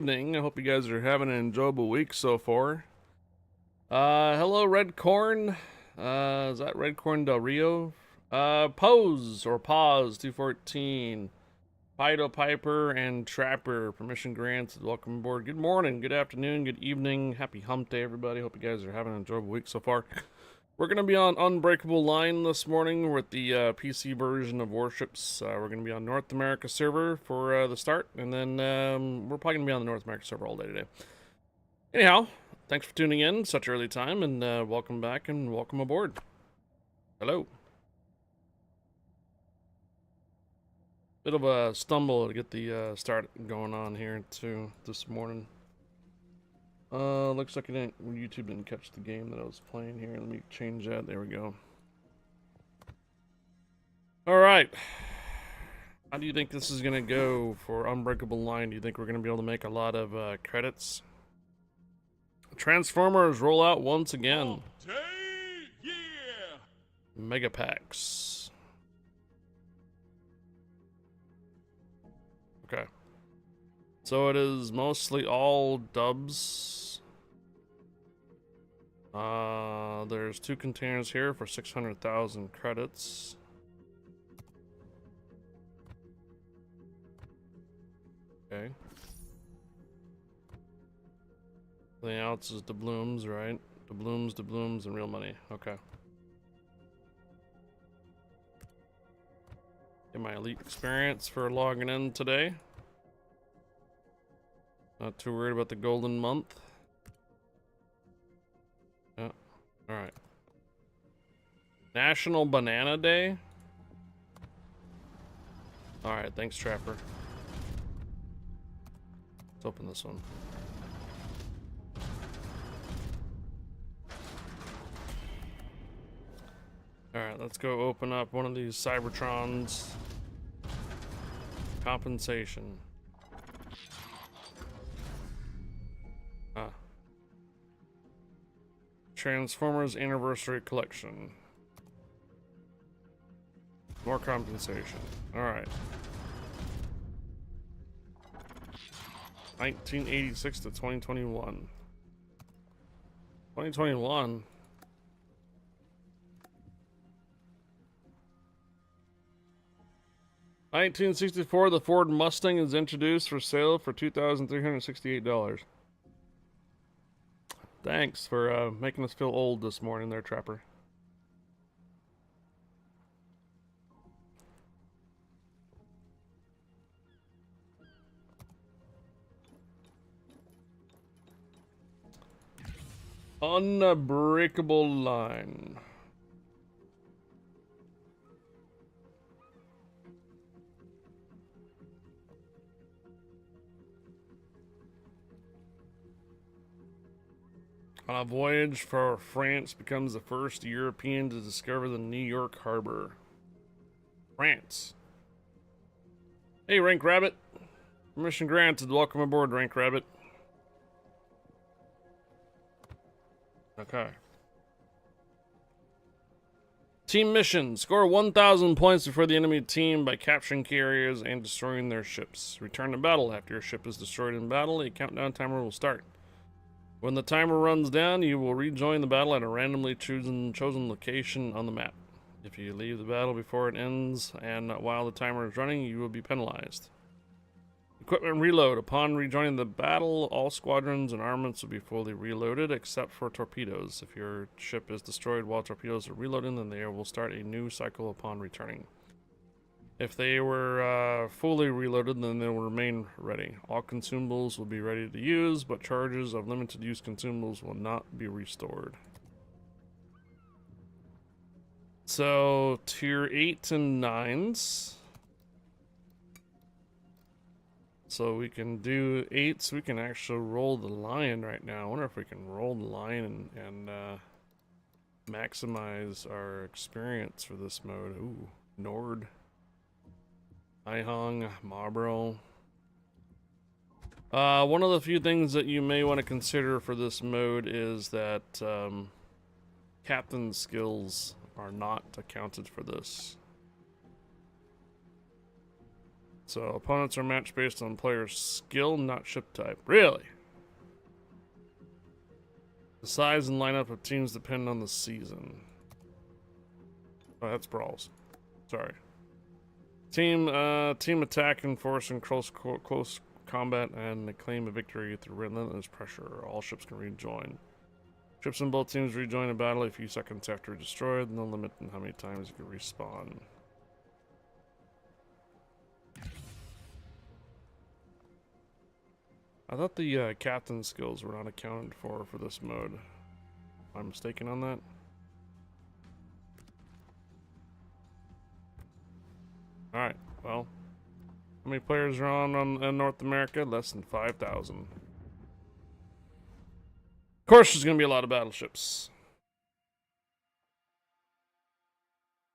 Evening. I hope you guys are having an enjoyable week so far. Hello, Red Corn. Is that Red Corn Del Rio? Pose or Pause 214. Fido Piper and Trapper. Permission granted. Welcome aboard. Good morning, good afternoon, good evening. Happy hump day, everybody. Hope you guys are having an enjoyable week so far. We're going to be on Unbreakable line this morning with the PC version of Warships. We're going to be on North America server for the start, and then we're probably going to be on the North America server all day today. Anyhow, thanks for tuning in such early time, and welcome back and welcome aboard. Hello. Bit of a stumble to get the start going on here too this morning. Looks like YouTube didn't catch the game that I was playing here. Let me change that. There we go. Alright. How do you think this is gonna go for Unbreakable Line? Do you think we're gonna be able to make a lot of credits? Transformers roll out once again. Yeah. Mega packs. Okay. So it is mostly all dubs. There's 2 containers here for 600,000 credits. Okay. Everything else is doubloons, right? Doubloons, and real money. Okay. Get my elite experience for logging in today. Not too worried about the golden month. Yeah. Alright. National Banana Day? Alright, thanks, Trapper. Let's open this one. Alright, let's go open up one of these Cybertrons. Compensation. Transformers Anniversary Collection. More compensation. Alright. 1986 to 2021. 2021? $1964, the Ford Mustang is introduced for sale for $2,368. Thanks for making us feel old this morning there, Trapper. Unbreakable Line. On a voyage for France becomes the first European to discover the New York harbor. France. Hey, Rank Rabbit. Permission granted. Welcome aboard, Rank Rabbit. Okay. Team mission. Score 1,000 points before the enemy team by capturing carriers and destroying their ships. Return to battle. After your ship is destroyed in battle, a countdown timer will start. When the timer runs down, you will rejoin the battle at a randomly chosen location on the map. If you leave the battle before it ends and while the timer is running, you will be penalized. Equipment reload. Upon rejoining the battle, all squadrons and armaments will be fully reloaded except for torpedoes. If your ship is destroyed while torpedoes are reloading, then they will start a new cycle upon returning. If they were fully reloaded, then they will remain ready. All consumables will be ready to use, but charges of limited use consumables will not be restored. So, tier 8 and 9s. So we can do 8s, we can actually roll the lion right now. I wonder if we can roll the lion and maximize our experience for this mode. Ooh, Nord. Ihong, Marlboro. One of the few things that you may want to consider for this mode is that captain skills are not accounted for this. So opponents are matched based on player's skill, not ship type. Really? The size and lineup of teams depend on the season. Oh, that's brawls. Sorry. Team attack and force in close combat and they claim a victory through relentless pressure. All ships can rejoin. Ships in both teams rejoin a battle a few seconds after destroyed. No limit on how many times you can respawn. I thought the captain skills were not accounted for this mode. Am I mistaken on that? Alright, well. How many players are on in North America? Less than 5,000. Of course there's going to be a lot of battleships.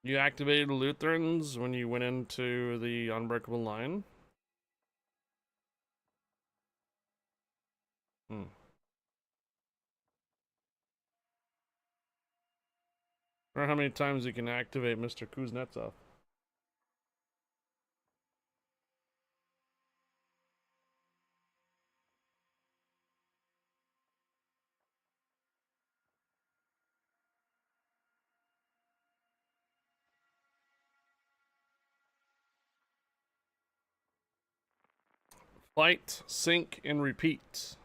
You activated Lutherans when you went into the Unbreakable line? Hmm. I wonder how many times you can activate Mr. Kuznetsov. Fight, sink, and repeat.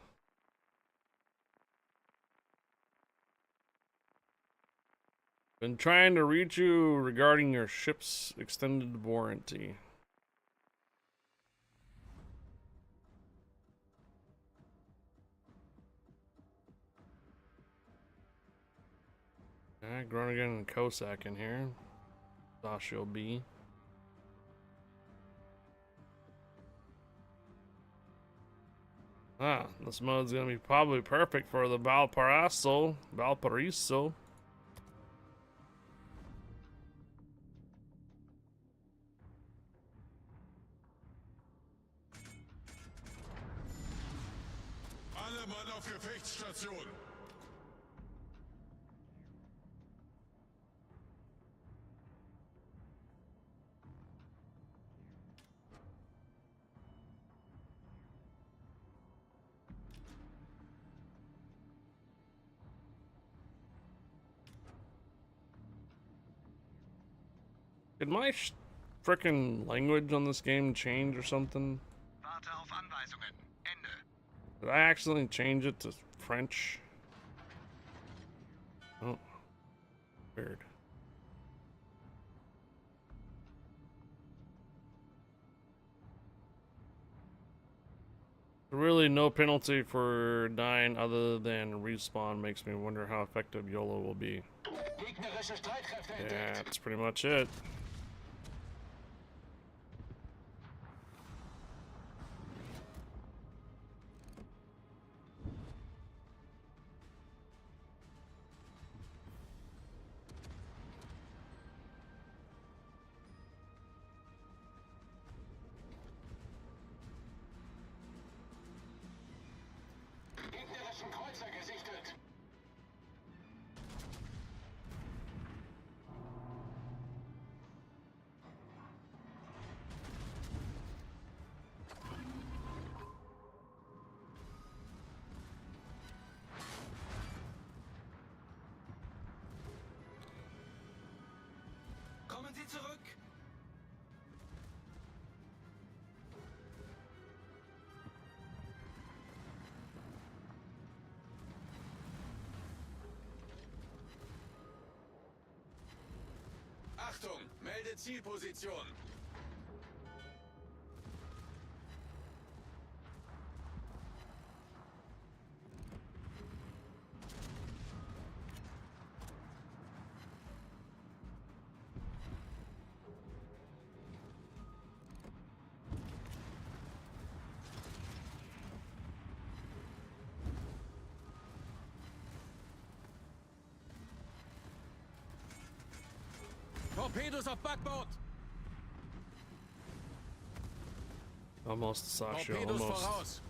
Been trying to reach you regarding your ship's extended warranty. Alright, Groningen and Cossack in here. Dashiel B. Ah, this mode's gonna be probably perfect for the Valparaiso. Alle Mann auf Gefechtsstation! Did my frickin' language on this game change or something? Warte auf Anweisungen. Ende. Did I accidentally change it to French? Oh, weird. Really, no penalty for dying other than respawn makes me wonder how effective YOLO will be. Yeah, that's pretty much it. Kommen Sie zurück! Achtung! Melde Zielposition! Torpedos auf Backbord! Almost, Sasha, Torpedos almost. voraus!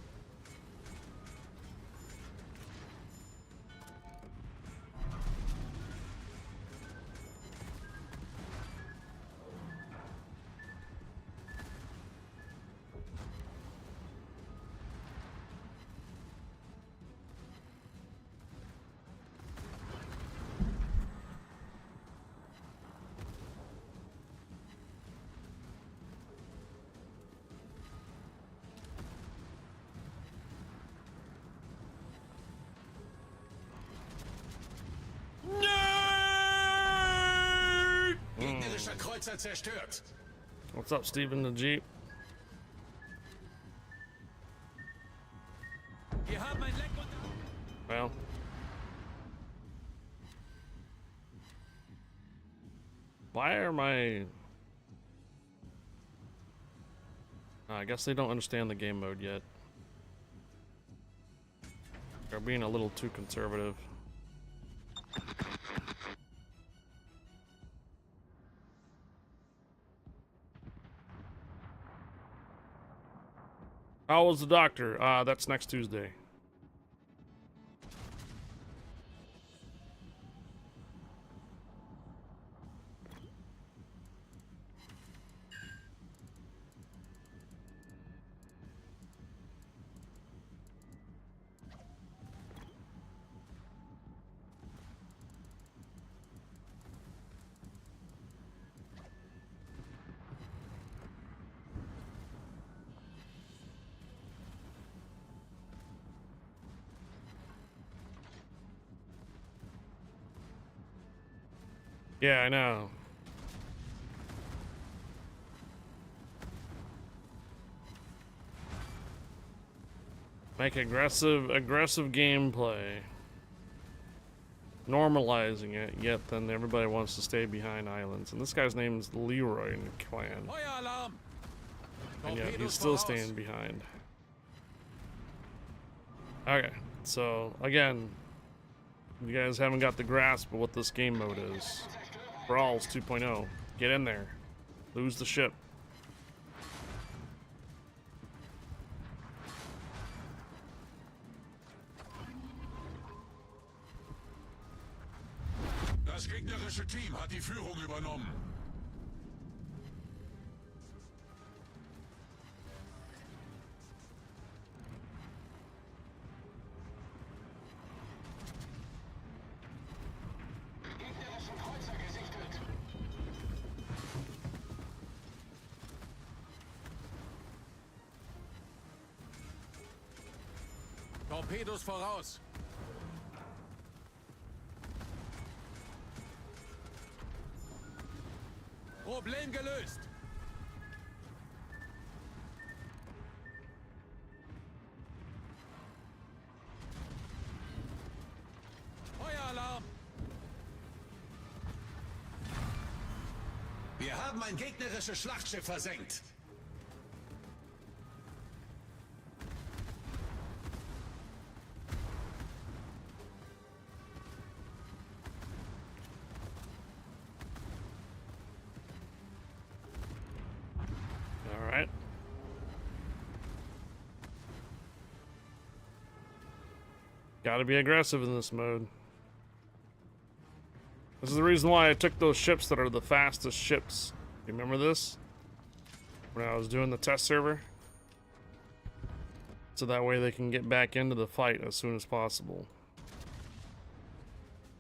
Kreuzer zerstört. What's up, Steven the Jeep? Wir haben ein Leck und... Well. Why are my... I guess they don't understand the game mode yet. They're being a little too conservative. How was the doctor? That's next Tuesday. Yeah, I know. Make aggressive gameplay. Normalizing it, yet then everybody wants to stay behind islands. And this guy's name is Leroy in the clan. Feueralarm! And yet he's Torpedos still voraus. staying behind. Okay, so again, you guys haven't got the grasp of what this game mode is. Brawls 2.0. Get in there. Lose the ship. Das gegnerische Team hat die Führung übernommen. Gegnerischen Kreuzer gesichtet. Torpedos voraus. Problem gelöst. Feueralarm. Wir haben ein gegnerisches Schlachtschiff versenkt. Alright. Gotta be aggressive in this mode. This is the reason why I took those ships that are the fastest ships. You remember this? When I was doing the test server? So that way they can get back into the fight as soon as possible.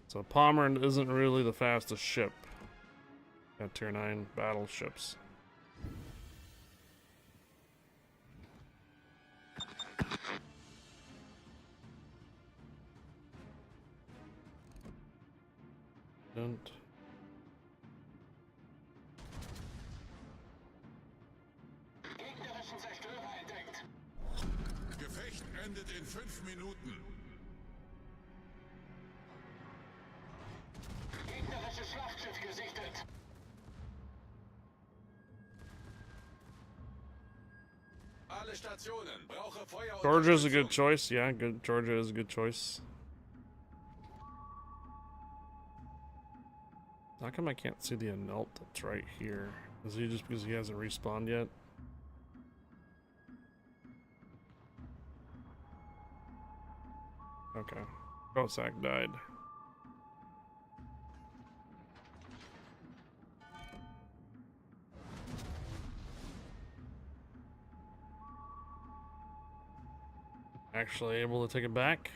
So Palmer isn't really the fastest ship. Got tier 9 battleships. Don't. Gegnerischen Zerstörer entdeckt. Gefecht endet in 5 Minuten. Gegnerisches Schlachtschiff gesichtet. Alle Stationen, brauche Feuer. Georgia's a good choice. Yeah, good. Georgia is a good choice. How come I can't see the annult that's right here? Is he just because he hasn't respawned yet? Okay. Cossack died. Actually able to take it back?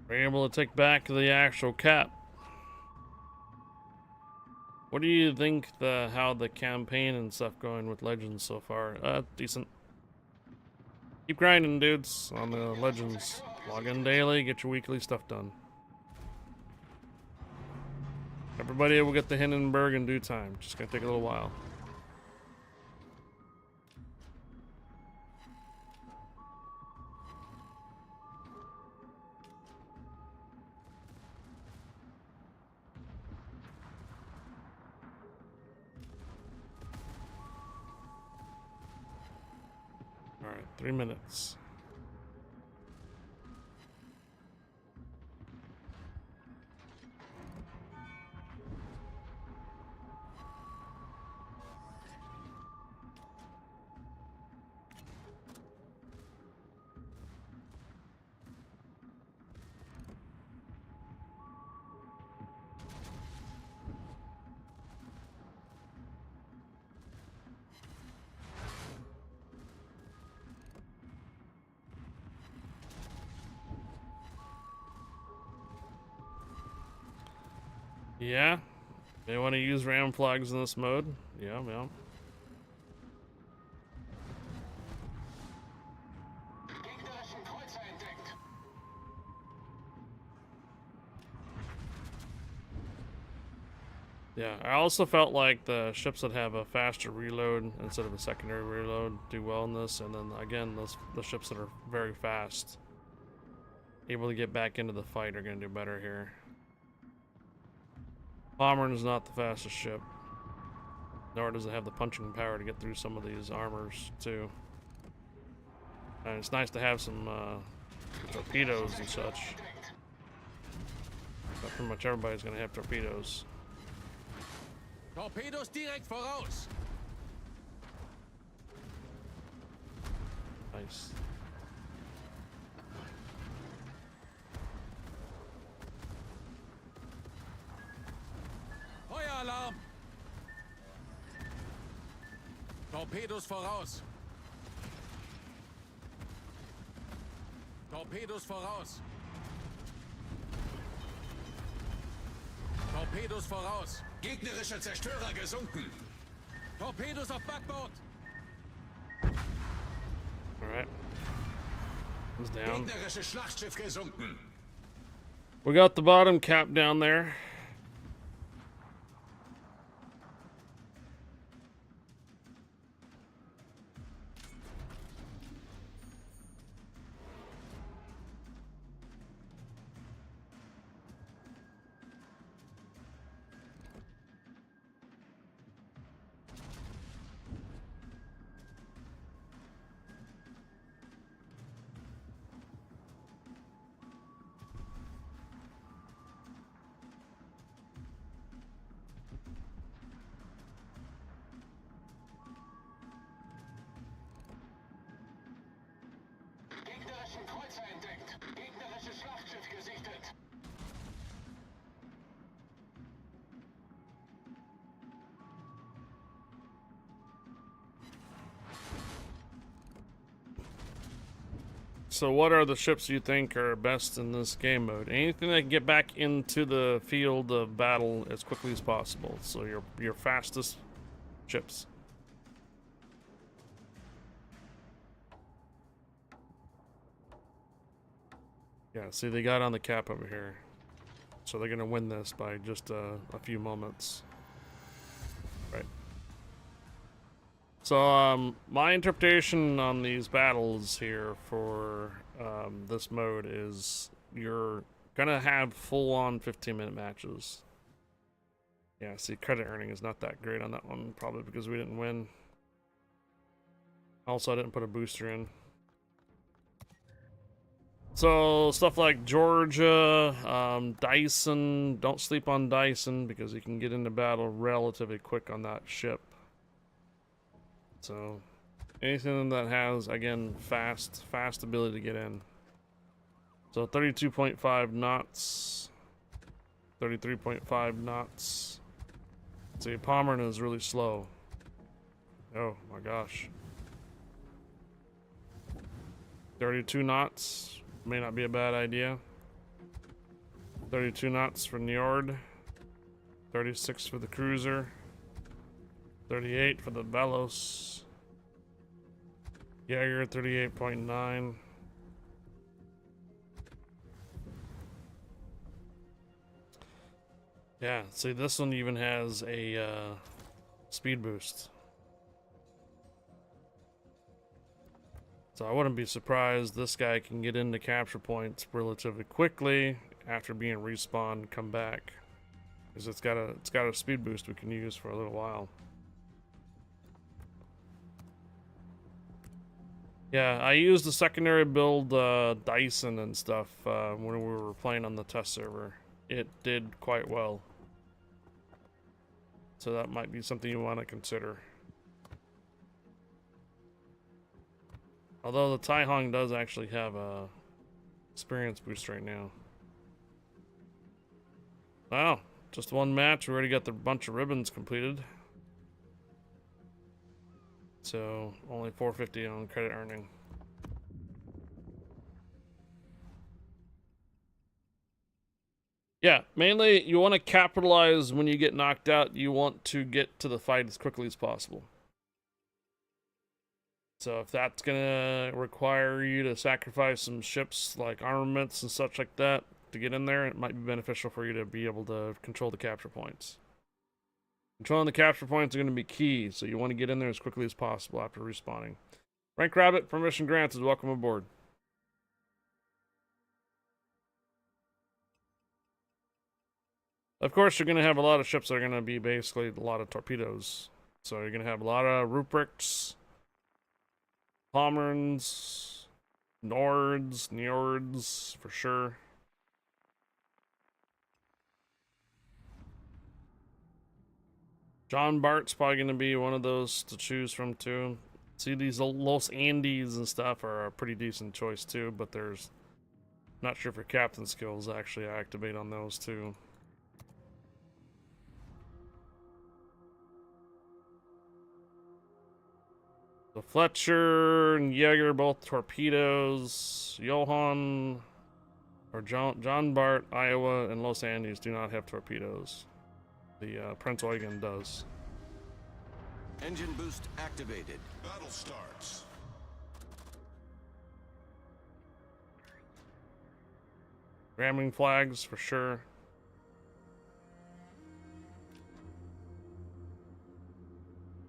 We're able to take back the actual cap. What do you think how the campaign and stuff going with Legends so far? Decent. Keep grinding, dudes, on the legends. Log in daily, get your weekly stuff done. Everybody will get the Hindenburg in due time. Just gonna take a little while. Alright, 3 minutes. Yeah, they want to use ram flags in this mode. Yeah, yeah. Gegnerischen Kreuzer entdeckt. Yeah, I also felt like the ships that have a faster reload instead of a secondary reload do well in this, and then again, the ships that are very fast, able to get back into the fight, are going to do better here. Pommern is not the fastest ship, nor does it have the punching power to get through some of these armors too. And it's nice to have some torpedoes and such. But pretty much everybody's going to have torpedoes. Torpedos direkt voraus. Nice. Feueralarm. Torpedos voraus. Torpedos voraus. Torpedos voraus. Gegnerische Zerstörer gesunken. Torpedos auf Backbord. Alright. It's down. Gegnerisches Schlachtschiff gesunken. We got the bottom cap down there. Gegnerischen Kreuzer entdeckt. Gegnerisches Schlachtschiff gesichtet. So what are the ships you think are best in this game mode? Anything that can get back into the field of battle as quickly as possible. So your fastest ships. Yeah, see, they got on the cap over here. So they're gonna win this by just a few moments. Right. So, my interpretation on these battles here for this mode is you're gonna have full-on 15-minute matches. Yeah, see, credit earning is not that great on that one, probably because we didn't win. Also, I didn't put a booster in. So, stuff like Georgia, Dyson, don't sleep on Dyson because you can get into battle relatively quick on that ship. So, anything that has, again, fast ability to get in. So, 32.5 knots, 33.5 knots. See, Pommern is really slow. Oh my gosh. 32 knots. May not be a bad idea. 32 knots for Njord. 36 for the cruiser. 38 for the Velos. Jaeger 38.9. Yeah, see, this one even has a speed boost. So I wouldn't be surprised this guy can get into capture points relatively quickly after being respawned, come back. Because it's got a speed boost we can use for a little while. Yeah, I used the secondary build Dyson and stuff when we were playing on the test server. It did quite well. So that might be something you want to consider. Although the Tai Hong does actually have a experience boost right now. Wow, just one match, we already got the bunch of ribbons completed. So only 450 on credit earning. Yeah, mainly you want to capitalize when you get knocked out. You want to get to the fight as quickly as possible. So if that's gonna require you to sacrifice some ships like armaments and such like that to get in there, it might be beneficial for you to be able to control the capture points. Controlling the capture points are going to be key, so you want to get in there as quickly as possible after respawning. Rank Rabbit, permission granted. Welcome aboard. Of course, you're going to have a lot of ships that are going to be basically a lot of torpedoes. So you're going to have a lot of Ruprechts, Pomerans, Njords for sure. John Bart's probably going to be one of those to choose from too. See, these Los Andes and stuff are a pretty decent choice too, but there's not sure if your captain skills actually activate on those too. So Fletcher and Jaeger both torpedoes. Johann or John Bart, Iowa, and Los Andes do not have torpedoes. The Prince Eugen does. Engine boost activated. Battle starts. Ramming flags for sure.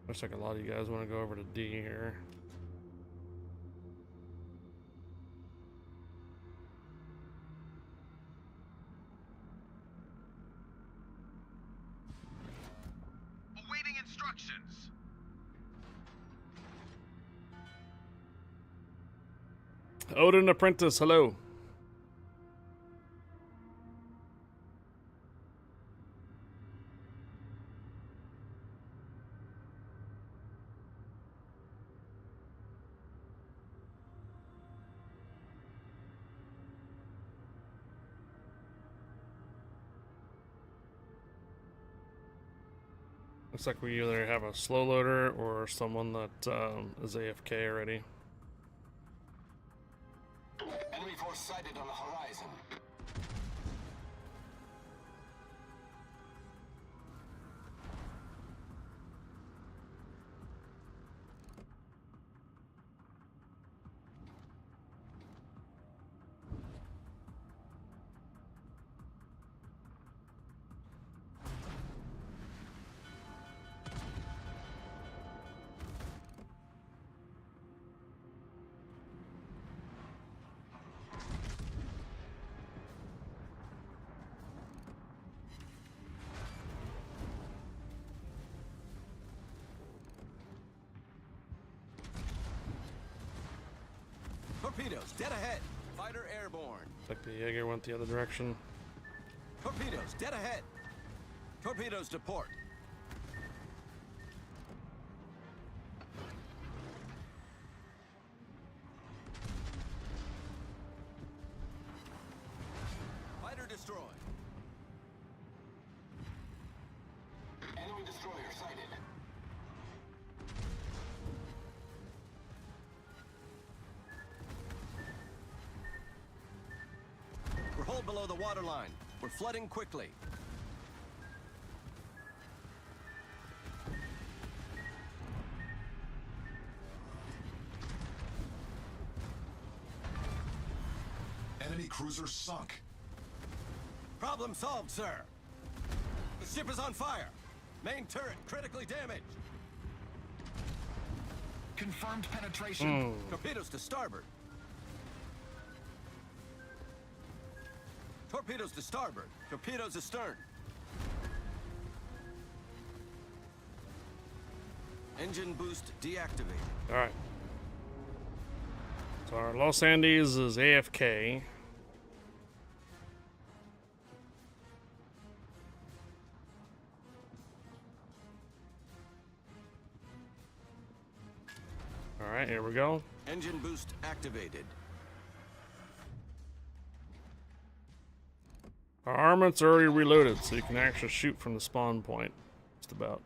Looks like a lot of you guys want to go over to D here. Awaiting instructions. Odin Apprentice, hello. Looks like we either have a slow loader or someone that is AFK already. Enemy force sighted on the horizon. Torpedoes, dead ahead. Fighter airborne. Like the Jaeger went the other direction. Torpedoes, dead ahead. Torpedoes to port. Fighter destroyed. Enemy destroyer sighted. We're hull below the waterline. We're flooding quickly. cruiser sunk. Problem solved, sir. The ship is on fire. Main turret critically damaged. Confirmed penetration. Torpedoes to starboard. Torpedoes to starboard. Torpedoes astern. Engine boost deactivated. All right. So our Los Andes is AFK. All right, here we go. Engine boost activated. Our armament's already reloaded, so you can actually shoot from the spawn point. Just about.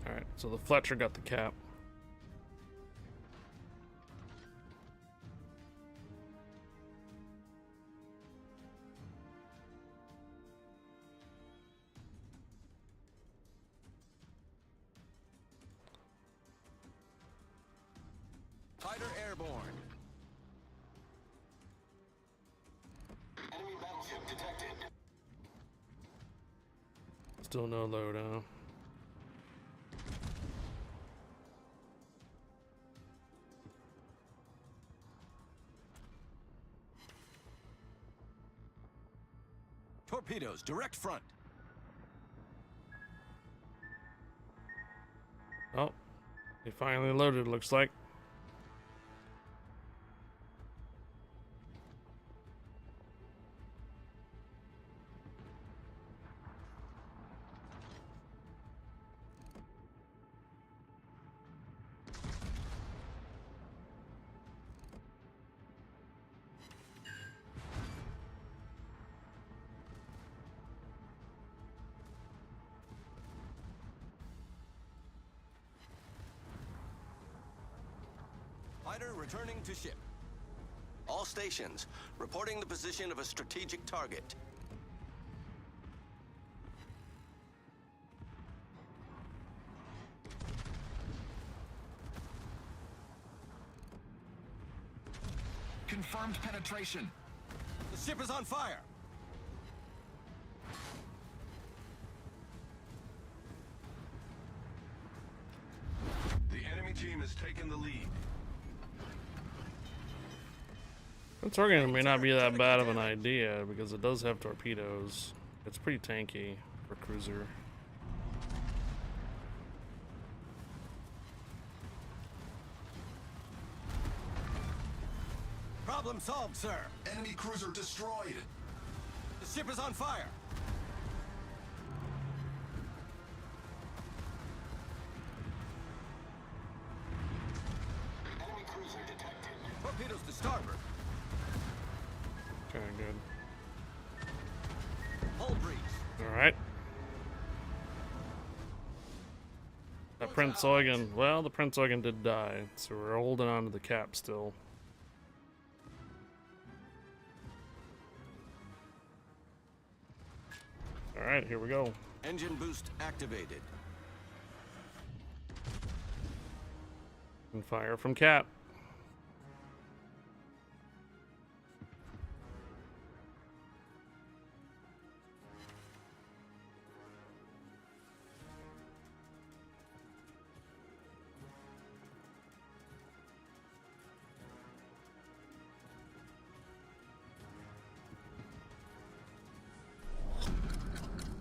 Alright, so the Fletcher got the cap. Fighter airborne. Enemy battleship detected. Still no load, huh? Torpedoes direct front. Oh, they finally loaded, looks like. Fighter returning to ship. All stations, reporting the position of a strategic target. Confirmed penetration. The ship is on fire. The enemy team has taken the lead. Targeting may not be that bad of an idea because it does have torpedoes. It's pretty tanky for cruiser. Problem solved, sir. Enemy cruiser destroyed. The ship is on fire. Enemy cruiser detected. Torpedoes to starboard. Okay, good. Hull breach. Alright. That Prince Eugen, well, the Prince Eugen did die, so we're holding on to the cap still. Alright, here we go. Engine boost activated. And fire from cap.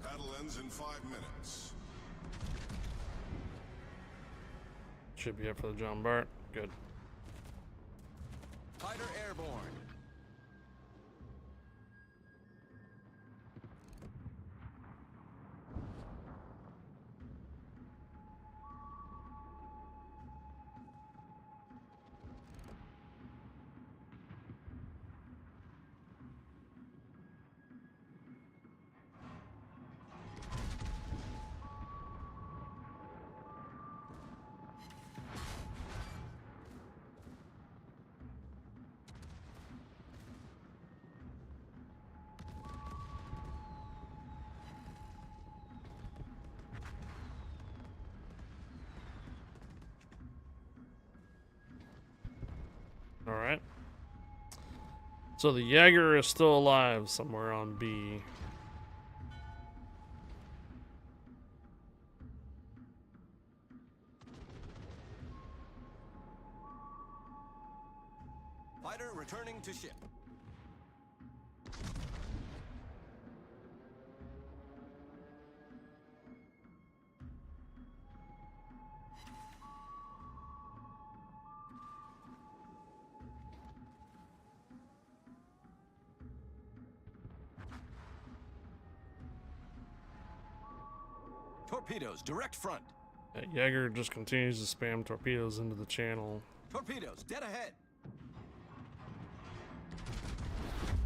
Battle ends in 5 minutes. Should be up for the John Bart. Good. Fighter airborne. So the Jaeger is still alive somewhere on B. Fighter returning to ship. Torpedoes, direct front. That Jaeger just continues to spam torpedoes into the channel. Torpedoes, dead ahead.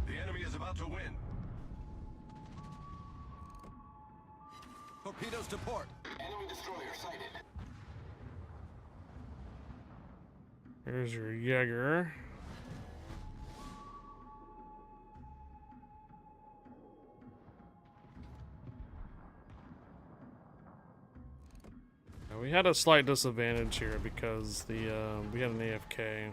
The enemy is about to win. Torpedoes to port. Enemy destroyer sighted. Here's your Jaeger. Now, we had a slight disadvantage here because we had an AFK.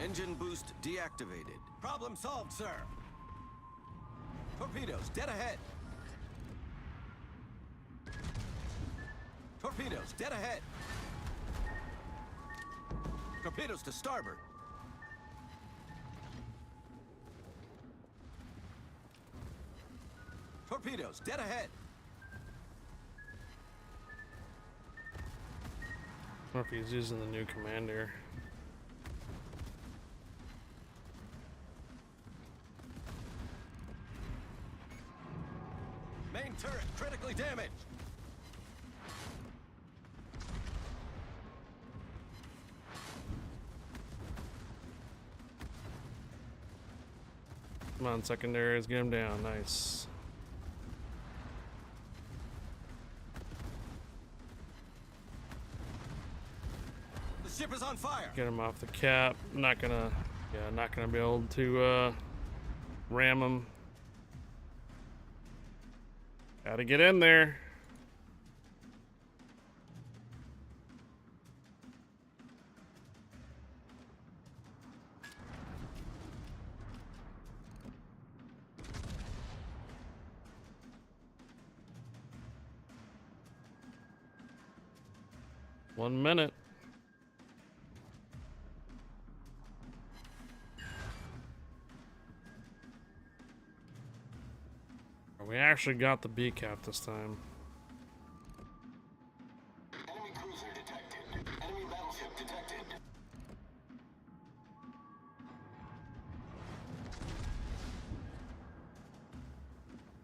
Engine boost deactivated. Problem solved, sir. Torpedoes, dead ahead. Torpedoes, dead ahead. Torpedoes to starboard. Torpedoes, dead ahead. I don't know if he's using the new commander. Main turret critically damaged. Come on, secondaries, get him down. Nice. The ship is on fire. Get him off the cap. Not gonna be able to ram him. Gotta get in there. One minute. We actually got the B cap this time. Enemy cruiser detected. Enemy battleship detected.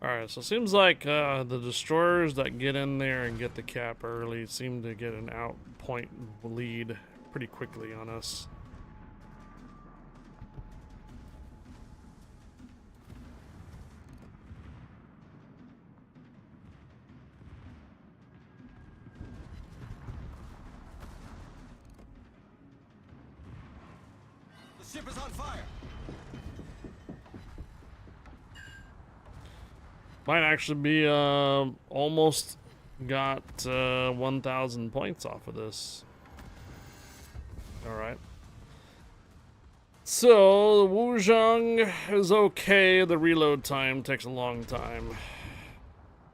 Alright, so it seems like the destroyers that get in there and get the cap early seem to get an outpoint lead pretty quickly on us. The ship is on fire. Might actually be almost got 1,000 points off of this. Alright. So, the Wuzhong is okay. The reload time takes a long time.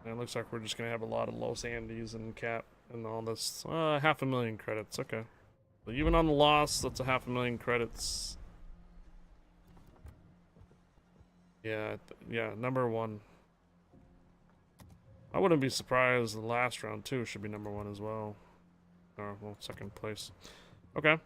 And it looks like we're just going to have a lot of Los Andes and cap and all this. 500,000 credits. Okay. But even on the loss, that's 500,000 credits. Yeah, number one. I wouldn't be surprised the last round too should be number one as well. Or, well, second place. Okay.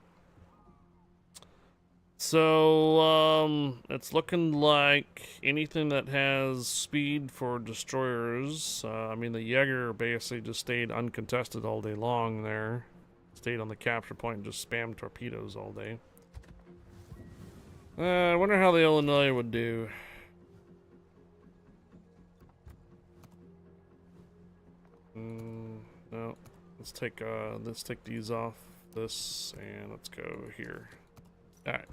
So, it's looking like anything that has speed for destroyers. I mean, the Jaeger basically just stayed uncontested all day long there. Stayed on the capture point and just spammed torpedoes all day. I wonder how the Illinois would do. No. Let's take these off this, and let's go here. All right.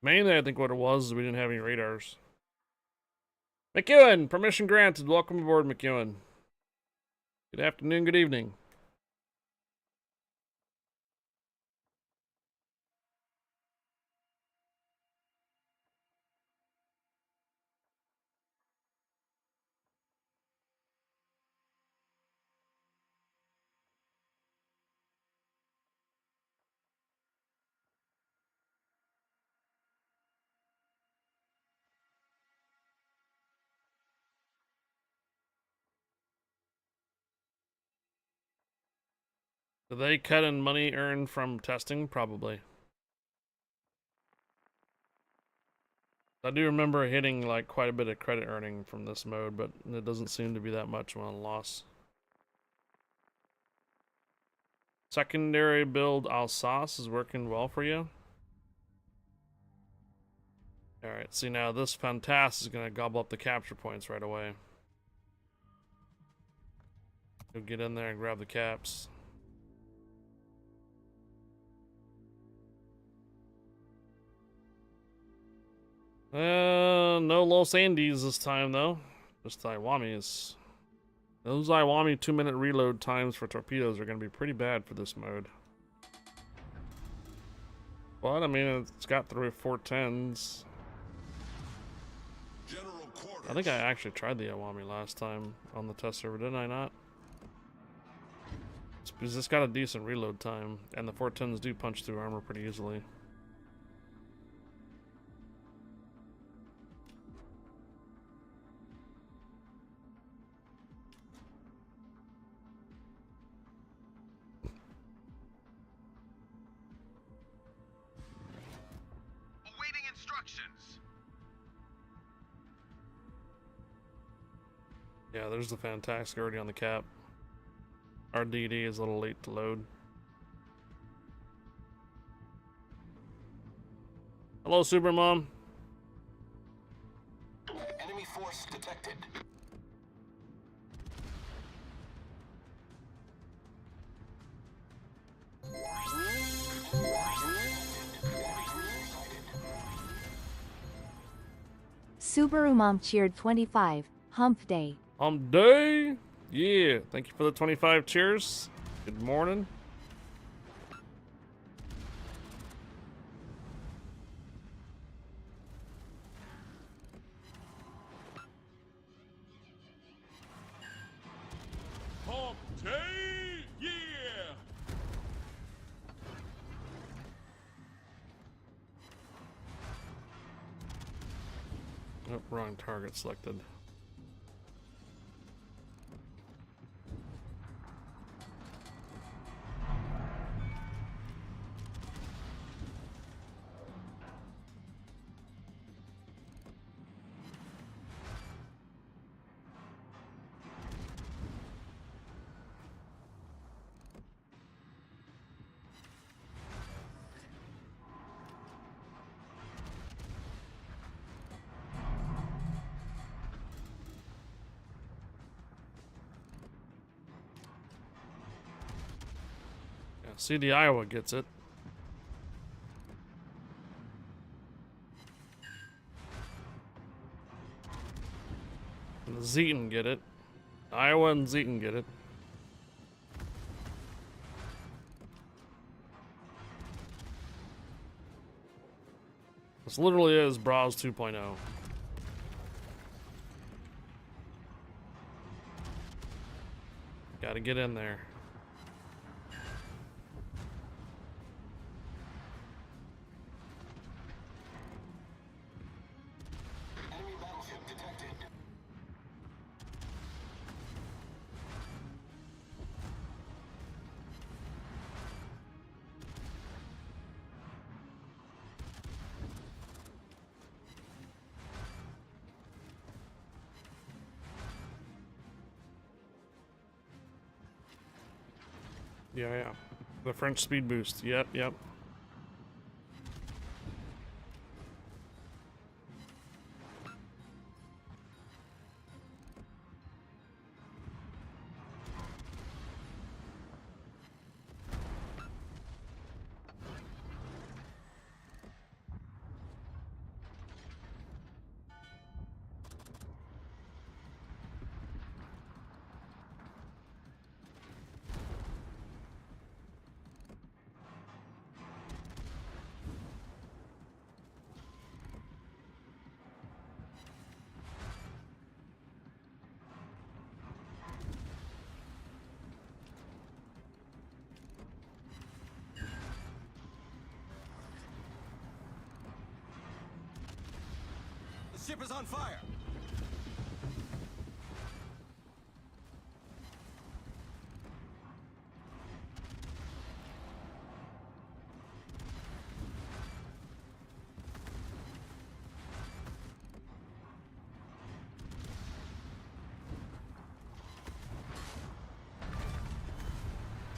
Mainly, I think what it was is we didn't have any radars. McEwen, permission granted. Welcome aboard, McEwen. Good afternoon, good evening. Do they cut in money earned from testing? Probably. I do remember hitting like quite a bit of credit earning from this mode, but it doesn't seem to be that much when on loss. Secondary build Alsace is working well for you. Alright, see now this Fantas is gonna gobble up the capture points right away. Go get in there and grab the caps. No Los Andes this time though. Just Iwamis. Those Iwami 2-minute reload times for torpedoes are going to be pretty bad for this mode. But I mean, it's got 3 or 4 10s. I think I actually tried the Iwami last time on the test server, didn't I not? It's because it's got a decent reload time, and the 410s do punch through armor pretty easily. Yeah, there's the Fantastic already on the cap. Our DD is a little late to load. Hello, Supermom. Enemy force detected. Subaru Mom cheered 25, hump day. Hump day? Yeah, thank you for the 25 cheers. Good morning. Hump day, yeah! Oh, wrong target selected. See, the Iowa gets it. And the Zeton get it. Iowa and Zeton get it. This literally is Bras 2.0. Gotta get in there. Enemy battleship detected. Yeah. The French speed boost. Yep. ship is on fire.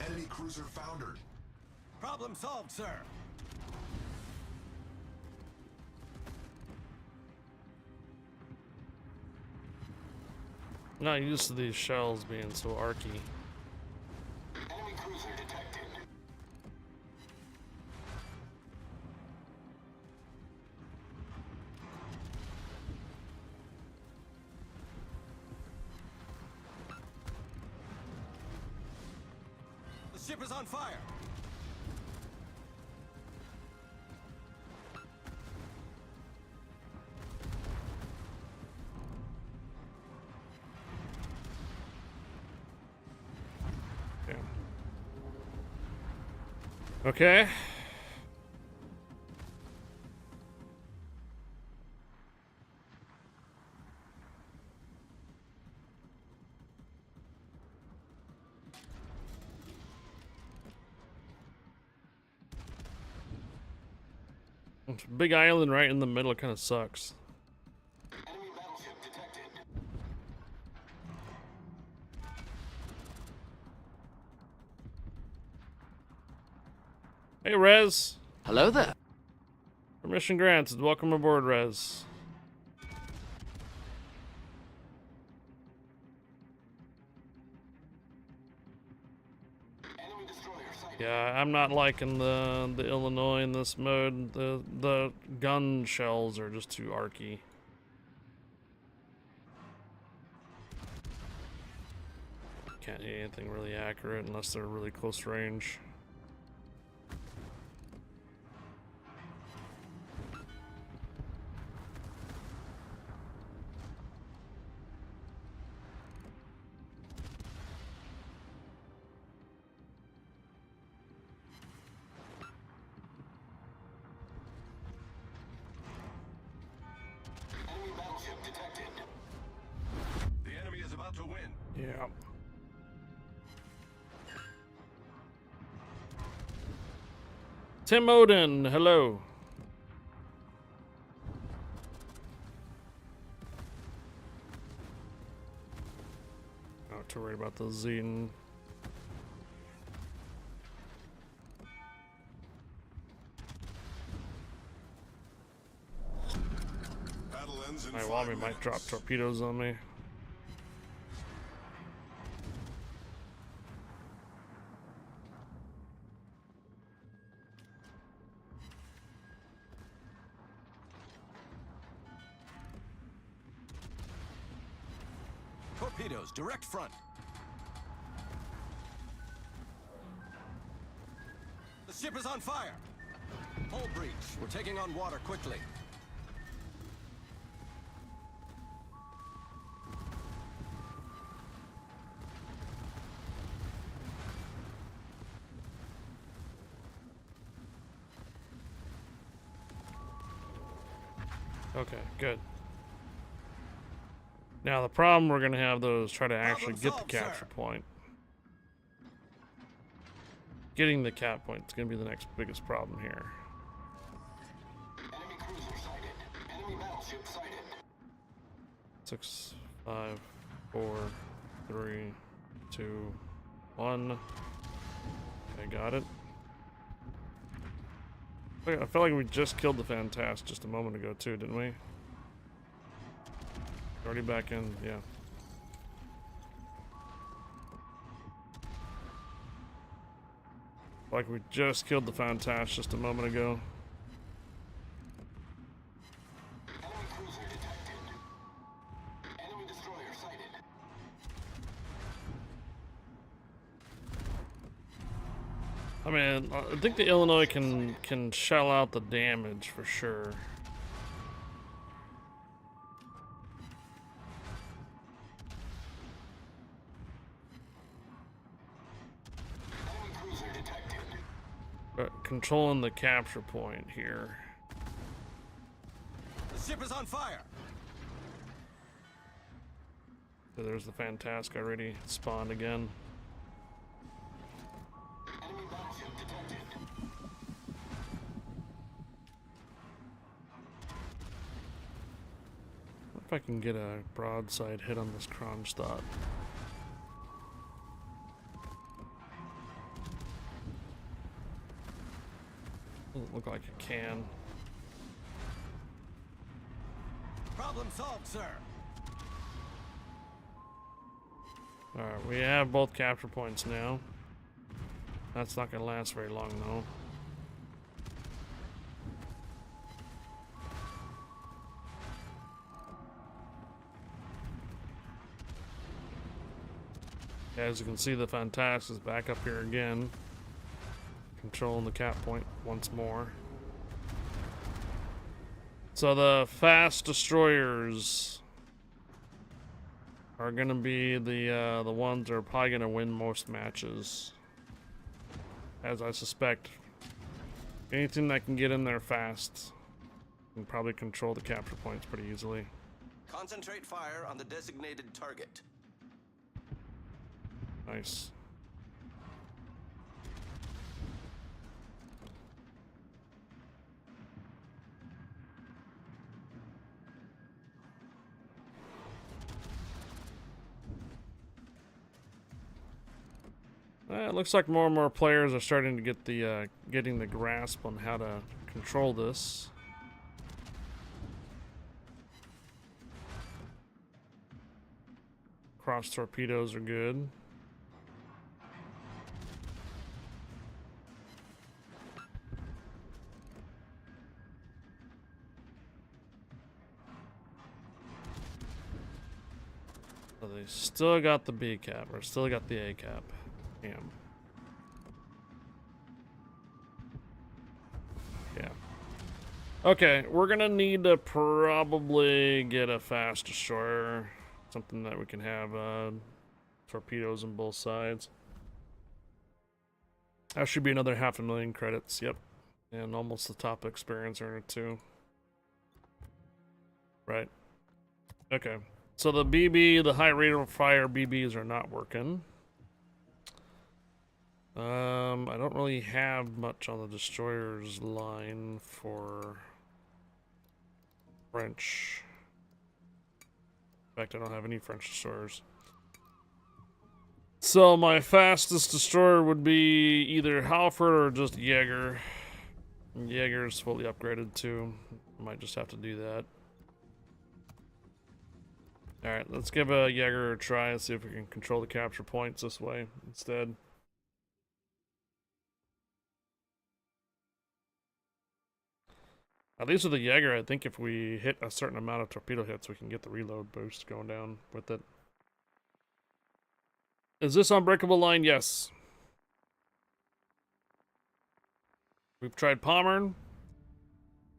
Enemy cruiser foundered. Problem solved, sir. Not used to these shells being so archy. Enemy cruiser detected. The ship is on fire. Damn. Okay. Big island right in the middle kind of sucks. Enemy battleship detected. Hey, Rez. Hello there. Permission granted. Welcome aboard, Rez. Enemy destroyer sighted. Yeah, I'm not liking the Illinois in this mode. The gun shells are just too archy. Can't hit anything really accurate unless they're really close range. Enemy battleship detected. The enemy is about to win. Yeah. Tim Odin, hello. Not too worried about the Zine. Battle ends in My 5 Wami might drop minutes. torpedoes on me. Torpedoes, direct front. The ship is on fire. Hull breach. We're taking on water quickly. Okay, good. Now the problem we're gonna have though is try to actually get the solved, sir. capture point. Getting the cap point is gonna be the next biggest problem here. Enemy cruiser sighted. Enemy battleship sighted. 6, 5, 4, 3, 2, 1. Okay, got it. Wait, I felt like we just killed the Fantastic just a moment ago too, didn't we? Already back in, yeah. Like we just killed the Fantastic just a moment ago. Enemy cruiser detected. Enemy destroyer sighted. I mean, I think the Illinois can shell out the damage for sure. Enemy cruiser detected. But controlling the capture point here. The ship is on fire. So there's the Fantastic already spawned again. Enemy battleship detected. What if I can get a broadside hit on this Kronstadt? Doesn't look like it can. Problem solved, sir. Alright, we have both capture points now. That's not gonna last very long though. As you can see, the Fantastic is back up here again, controlling the cap point once more. So the fast destroyers are gonna be the ones that are probably gonna win most matches, as I suspect. Anything that can get in there fast can probably control the capture points pretty easily. Concentrate fire on the designated target. Nice. It looks like more and more players are starting to get the getting the grasp on how to control this. Cross torpedoes are good. So they still got the B cap, or still got the A cap. Damn. Yeah. Okay, we're gonna need to probably get a fast destroyer. Something that we can have torpedoes on both sides. That should be another 500,000 credits, yep. And almost the top experience earner too. Right. Okay. So the BB, the high rate of fire BBs are not working. I don't really have much on the destroyers line for French. In fact, I don't have any French destroyers. So my fastest destroyer would be either Halford or just Jaeger. Jaeger's fully upgraded too. Might just have to do that. Alright, let's give a Jaeger a try and see if we can control the capture points this way instead. At least with the Jaeger, I think if we hit a certain amount of torpedo hits, we can get the reload boost going down with it. Is this Unbreakable line? Yes. We've tried Pommern.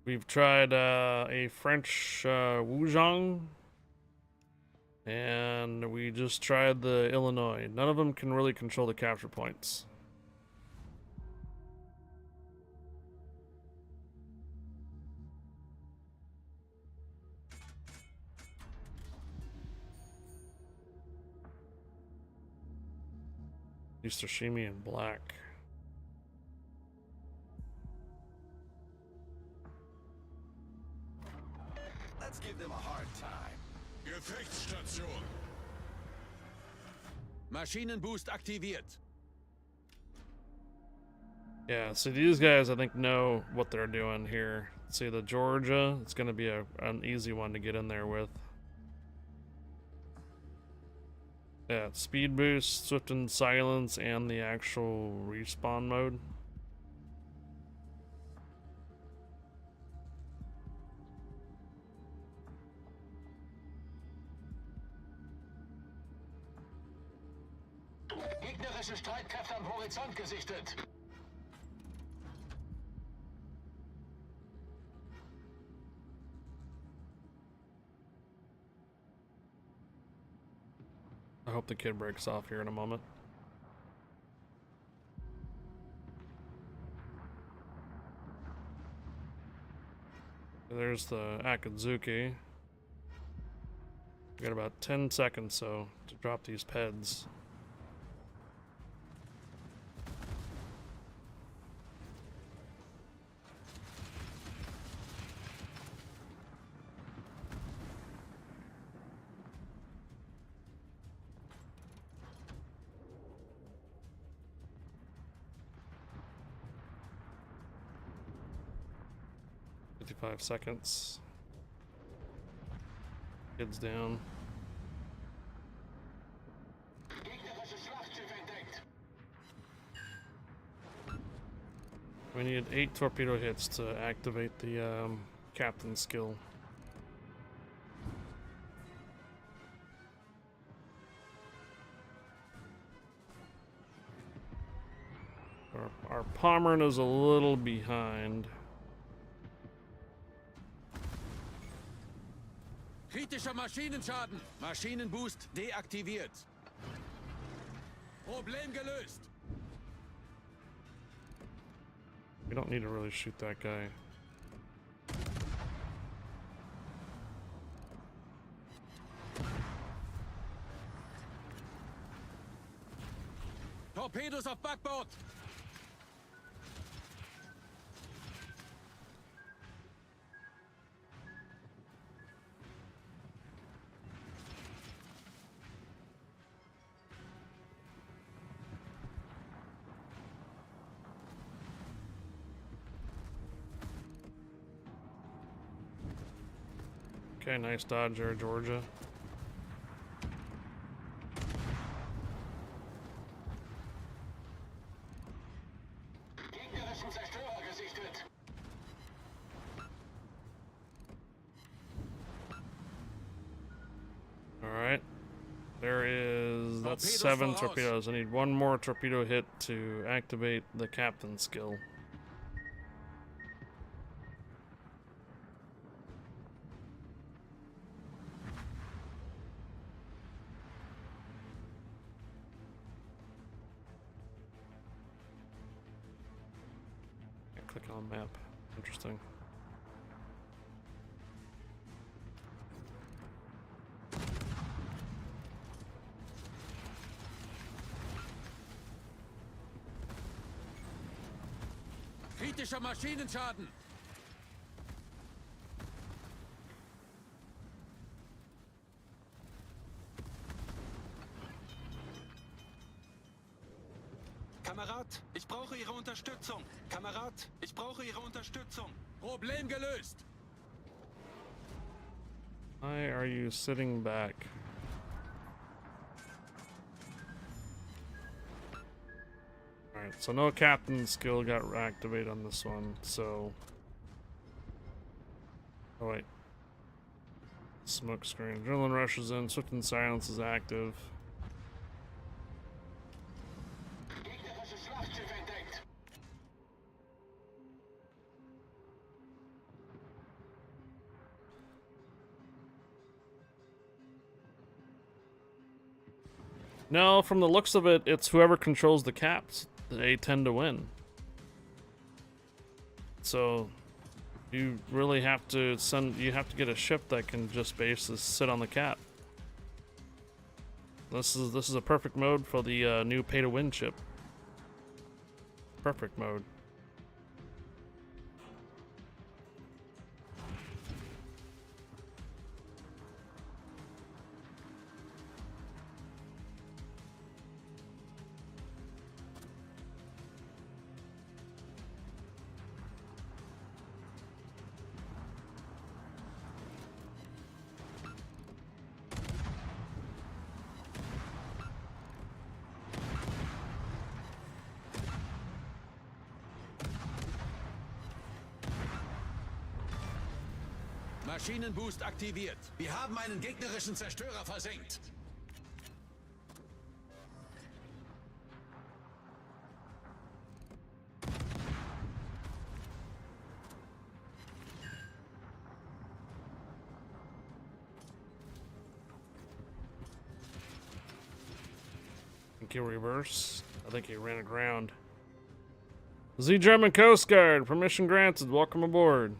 We've tried a French Wuzhong. And we just tried the Illinois. None of them can really control the capture points. Use sashimi in black. Let's give them a hard time. Gefechtsstation. Maschinenboost aktiviert. Yeah, so these guys I think know what they're doing here. See the Georgia, it's gonna be an easy one to get in there with. Yeah, speed boost, swift and silence, and the actual respawn mode. Gegnerische Streitkräfte am Horizont gesichtet. I hope the kid breaks off here in a moment. There's the Akatsuki. We got about 10 seconds, so to drop these peds. Five seconds. Kids down. Gegnerisches Schlachtschiff entdeckt. We need 8 torpedo hits to activate the captain skill. Our Pommern is a little behind. Kritischer Maschinenschaden. Maschinenboost deaktiviert. Problem gelöst. We don't need to really shoot that guy. Torpedos auf Backbord. Okay, nice dodge there, Georgia. Gegnerischen Zerstörer gesichtet. Alright. That's Torpedoes 7 voraus. torpedoes. I need one more torpedo hit to activate the captain skill. Click on map. Interesting. Kritischer Maschinenschaden. Kamerad, ich brauche Ihre Unterstützung. Kamerad, ich brauche Ihre Unterstützung. Problem gelöst. Why are you sitting back? Alright, so no captain skill got activated on this one, so... Oh wait. Smoke screen. Adrenaline rushes in, swift and silence is active. Gegnerisches Schlachtschiff entdeckt. No, from the looks of it, it's whoever controls the caps. They tend to win. So you really have to get a ship that can just basically sit on the cap. This is a perfect mode for the new pay to win ship. Perfect mode. Maschinenboost aktiviert. Wir haben einen gegnerischen Zerstörer versenkt. Think he'll reverse. I think he ran aground. The German Coast Guard, permission granted. Welcome aboard.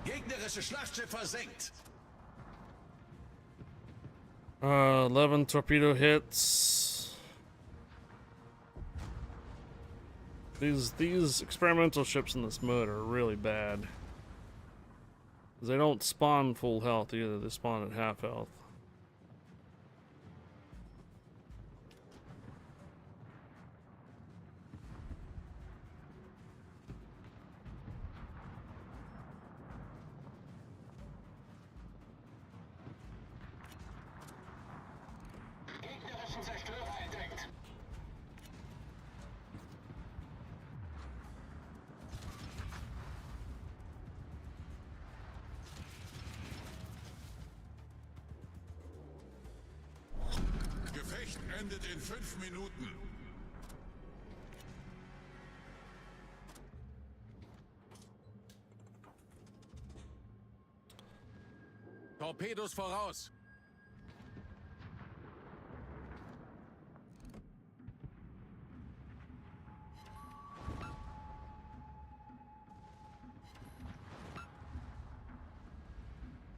Gegnerische Schlachtschiff versenkt. 11 torpedo hits. These experimental ships in this mode are really bad. They don't spawn full health either, they spawn at half health. Gegnerischen Zerstörer entdeckt. Gefecht endet in 5 Minuten. Torpedos voraus.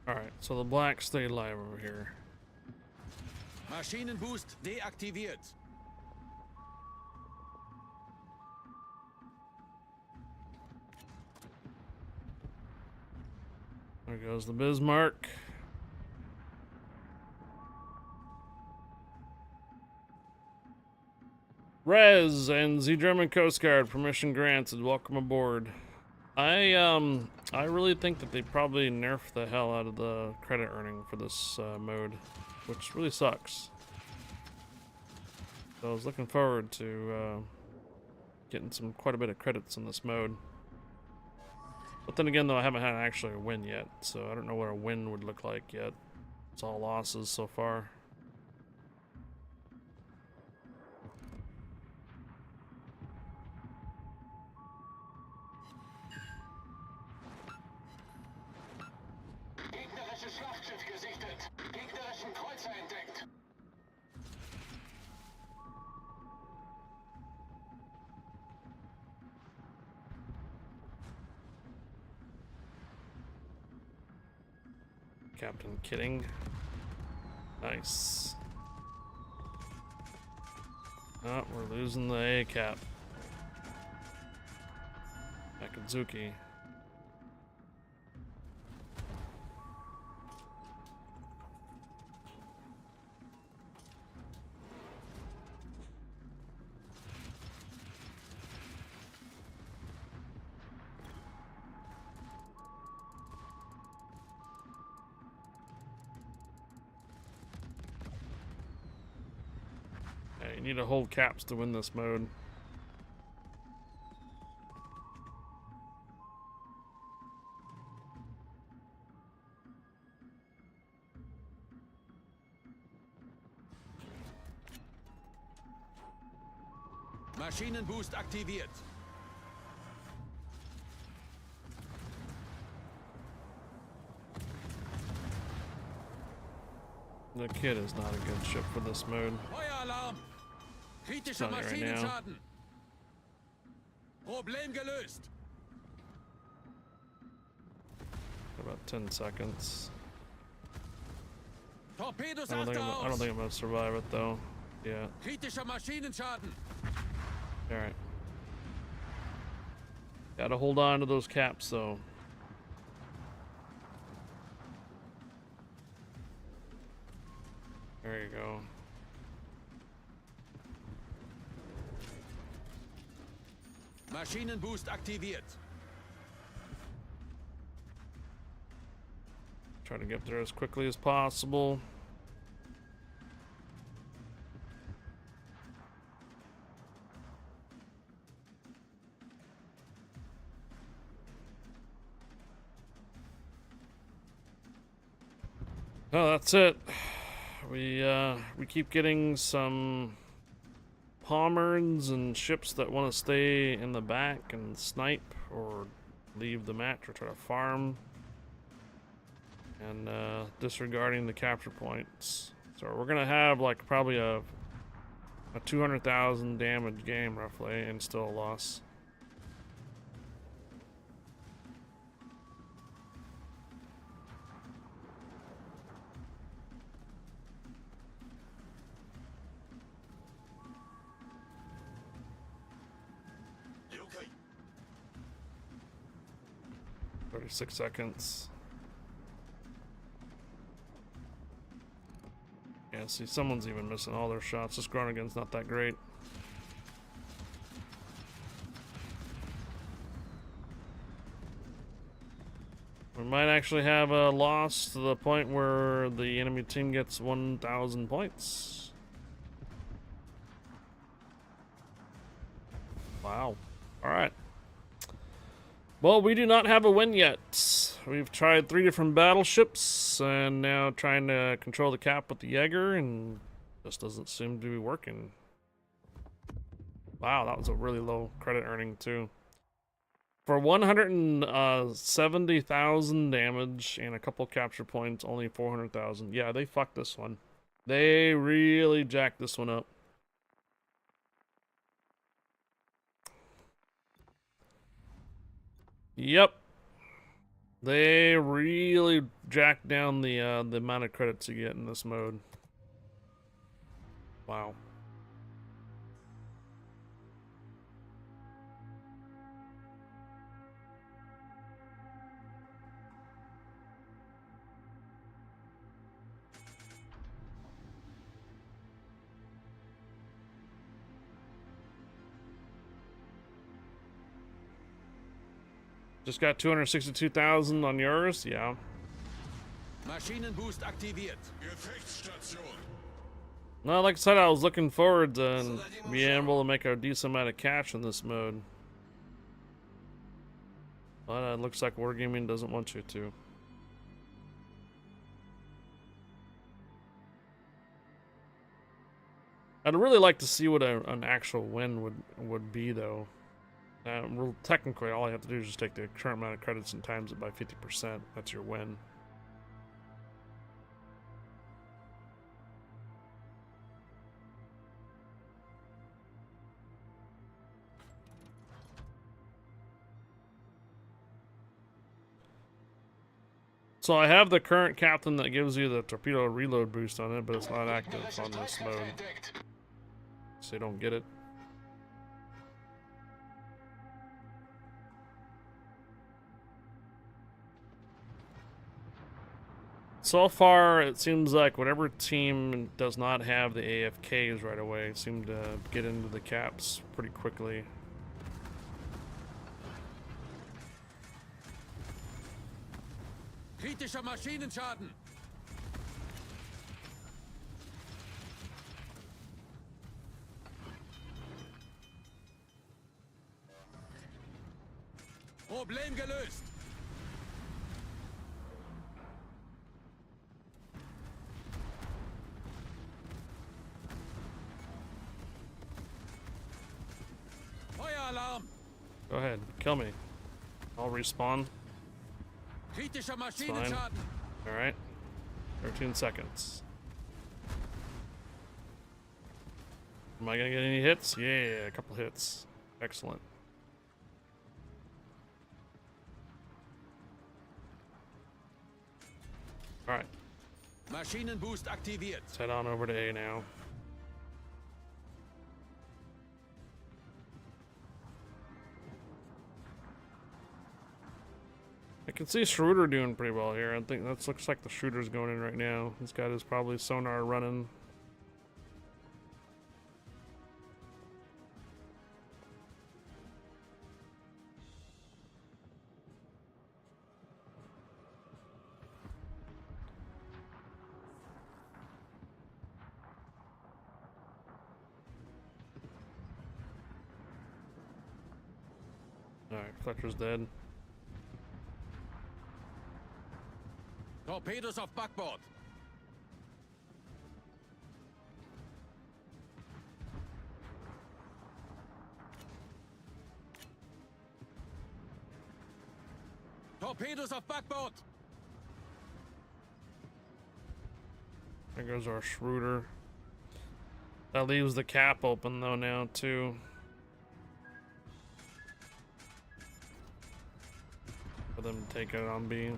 Alright, so the blacks stay alive over here. Maschinenboost deaktiviert. There goes the Bismarck. Rez and the German Coast Guard, permission granted. Welcome aboard. I really think that they probably nerfed the hell out of the credit earning for this mode, which really sucks. So I was looking forward to getting quite a bit of credits in this mode. But then again, though, I haven't had actually a win yet, so I don't know what a win would look like yet. It's all losses so far. Gegnerisches Schlachtschiff gesichtet. Gegnerischen Kreuzer entdeckt. Captain kidding. Nice. Oh, we're losing the A-cap. Akazuki. You need to hold caps to win this mode. Maschinenboost aktiviert. The Kid is not a good ship for this mode. Feueralarm. Kritischer Sorry, right now. Maschinenschaden. Problem gelöst. About 10 seconds. Torpedos I don't think aus. I'm gonna survive it though. Yeah. Kritischer Maschinenschaden. Alright. Gotta hold on to those caps though. There you go. Maschinenboost aktiviert. Try to get there as quickly as possible. Oh, that's it. We keep getting some Pommers and ships that want to stay in the back and snipe or leave the match or try to farm, and disregarding the capture points. So we're gonna have like probably a 200,000 damage game roughly and still a loss. 36 seconds. Yeah, see, someone's even missing all their shots. This Groningen's not that great. We might actually have a loss to the point where the enemy team gets 1,000 points. Wow. Alright. Well, we do not have a win yet. We've tried 3 different battleships, and now trying to control the cap with the Jaeger, and just doesn't seem to be working. Wow, that was a really low credit earning, too. For 170,000 damage and a couple capture points, only 400,000. Yeah, they fucked this one. They really jacked this one up. Yep. They really jacked down the amount of credits you get in this mode. Wow. Just got 262,000 on yours? Yeah. Maschinenboost aktiviert. Gefechtsstation. Well, like I said, I was looking forward to being able to make a decent amount of cash in this mode. But it looks like Wargaming doesn't want you to. I'd really like to see what an actual win would be, though. Well, technically, all I have to do is just take the current amount of credits and times it by 50%. That's your win. So I have the current captain that gives you the torpedo reload boost on it, but it's not active on this mode. So you don't get it. So far, it seems like whatever team does not have the AFKs right away seem to get into the caps pretty quickly. Kritischer Maschinenschaden. Problem gelöst. Feueralarm. Go ahead, kill me. I'll respawn. Kritischer Fine. Maschinenschaden. Alright. 13 seconds. Am I gonna get any hits? Yeah, a couple hits. Excellent. Alright, Maschinenboost aktiviert. let's head on over to A now. I can see Schroeder doing pretty well here. I think that looks like the Schroeder's going in right now. He's got his probably sonar running. Alright, Fletcher's dead. Torpedos auf Backbord. Torpedos auf Backbord. There goes our Schroeder. That leaves the cap open though now too. For them to take it on B.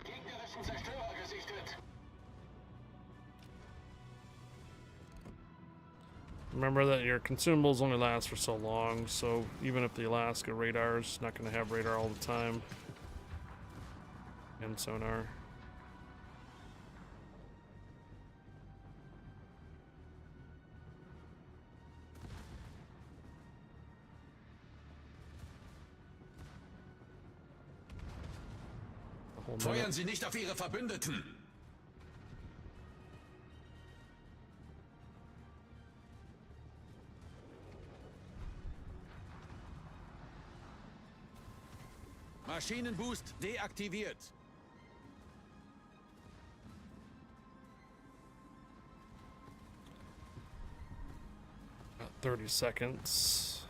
Gegnerischen Zerstörer gesichtet. Remember that your consumables only last for so long, so even if the Alaska radar is not going to have radar all the time. And sonar. A whole minute. Feuern Sie nicht auf Ihre Verbündeten! Maschinenboost deaktiviert. 30 seconds.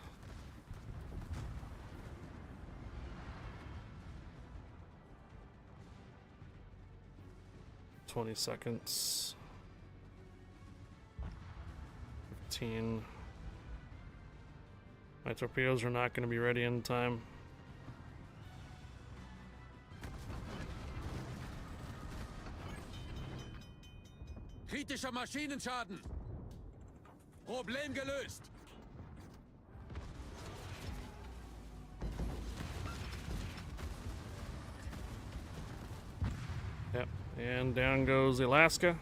$20 seconds. 15. My torpedoes are not going to be ready in time. Kritischer Maschinenschaden. Problem gelöst. Yep, and down goes the Alaska.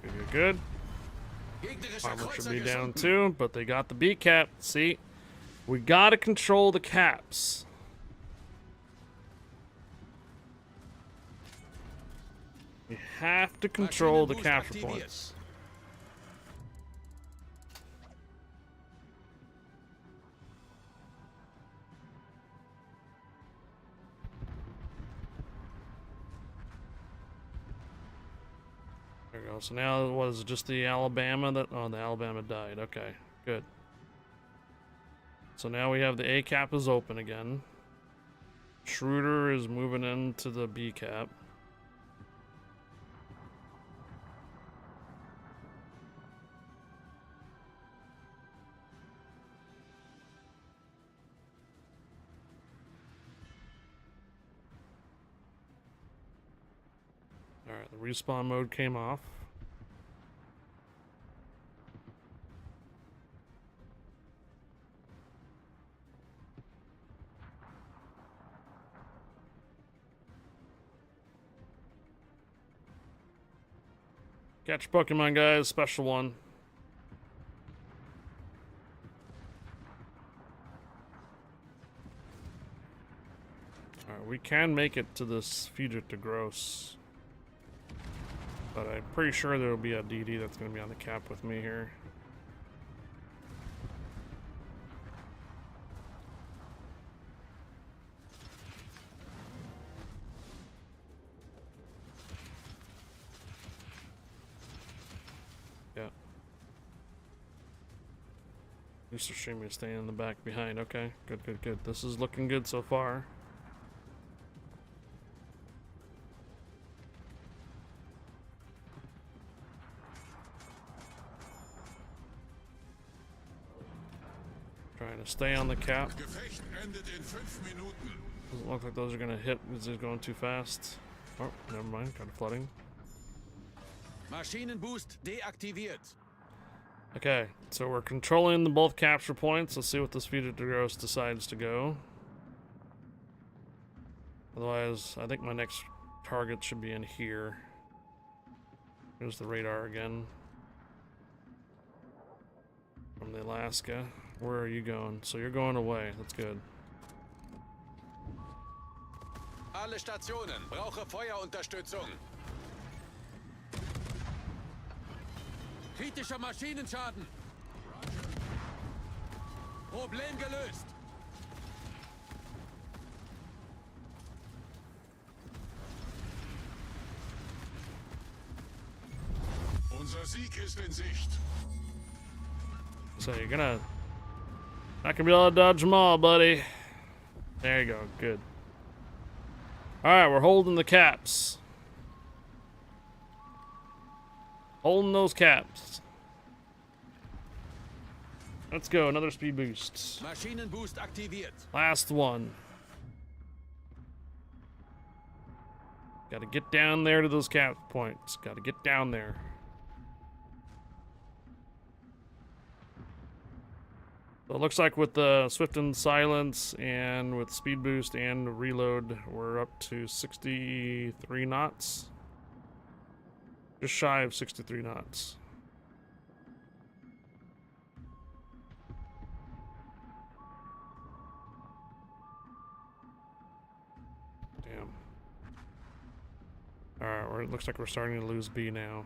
Good, good, good. Gegnerischer Armor should Kreuzer be down gesunken. too, but they got the B cap. See, we gotta control the caps. We have to control the Maschinenboost capture aktiviert. points. There we go. So now what is it? Just the Alabama that? Oh, the Alabama died. Okay, good. So now we have the A cap is open again. Schroeder is moving into the B cap. Alright, the respawn mode came off. Catch Pokemon, guys. Special one. Alright, we can make it to this Fugitive Gross. But I'm pretty sure there will be a DD that's going to be on the cap with me here. Yeah. Mr. Streamer is staying in the back behind. Okay, good, good, good. This is looking good so far. Trying to stay on the cap. Gefecht endet in 5 Minuten. Doesn't look like those are gonna hit because they're going too fast. Oh, never mind. Kind of flooding. Maschinenboost deaktiviert. Okay, so we're controlling the both capture points. Let's see what this Fugitive Gross decides to go. Otherwise, I think my next target should be in here. Here's the radar again. From the Alaska. Where are you going? So you're going away. That's good. Alle Stationen. Brauche Feuerunterstützung. Kritischer Maschinenschaden. Problem gelöst. Unser Sieg ist in Sicht. So you're gonna... Not gonna be able to dodge them all, buddy. There you go. Good. Alright, we're holding the caps. Holding those caps. Let's go. Another speed boost. Maschinenboost aktiviert. Last one. Gotta get down there to those cap points. Gotta get down there. So it looks like with the Swift and Silence and with speed boost and reload, we're up to 63 knots. Just shy of 63 knots. Damn. Alright, it looks like we're starting to lose B now.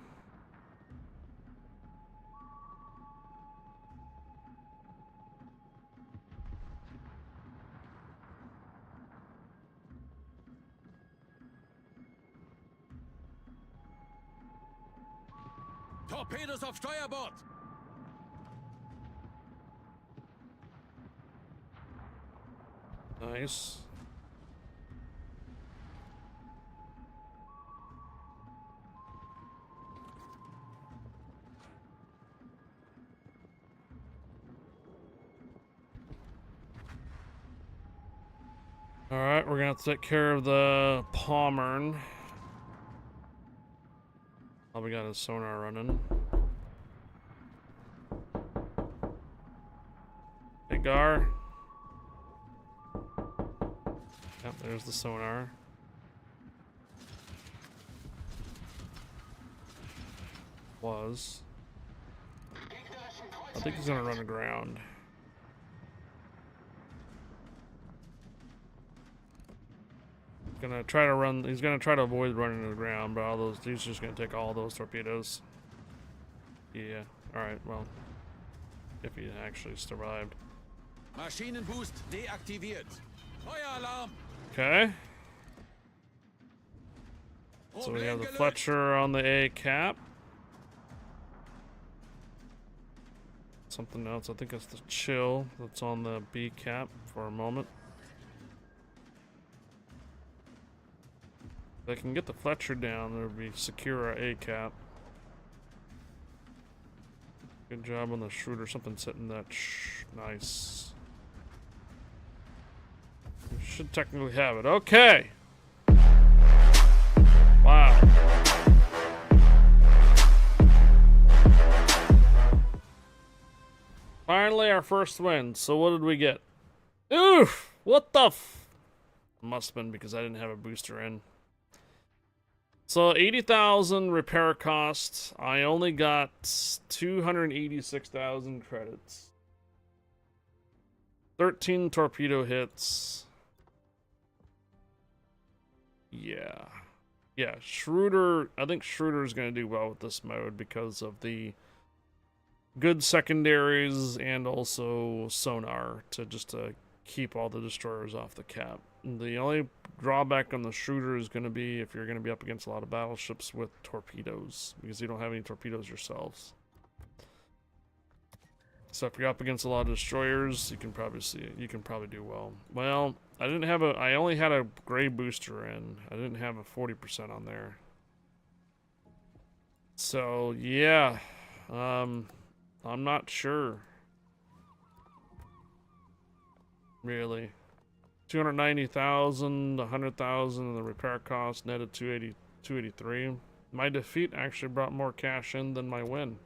Torpedos auf Steuerbord! Nice. Alright, we're gonna have to take care of the Pommern. Oh, we got his sonar running. Hey, Gar. Yep, there's the sonar. Was. I think he's gonna run aground. He's gonna try to avoid running to the ground, but he's just gonna take all those torpedoes. Yeah, alright, well. If he actually survived. Maschinenboost deaktiviert. Feueralarm! Okay. So we have the Fletcher on the A cap. Something else, I think it's the Chill that's on the B cap for a moment. If I can get the Fletcher down, there would be secure our A cap. Good job on the Schroeder, something sitting that nice. We should technically have it. Okay. Wow. Finally our first win. So what did we get? Oof! What the must have been because I didn't have a booster in. So 80,000 repair costs. I only got 286,000 credits. 13 torpedo hits. Yeah. Yeah, Schroeder, I think Schroeder's going to do well with this mode because of the good secondaries and also sonar to keep all the destroyers off the cap. The only drawback on the Schroeder is going to be if you're going to be up against a lot of battleships with torpedoes, because you don't have any torpedoes yourselves. So if you're up against a lot of destroyers, you can probably see it. You can probably do well. Well, I only had a gray booster in. I didn't have a 40% on there. So yeah, I'm not sure. Really. 290,000, 100,000 in the repair cost, netted 283. My defeat actually brought more cash in than my win.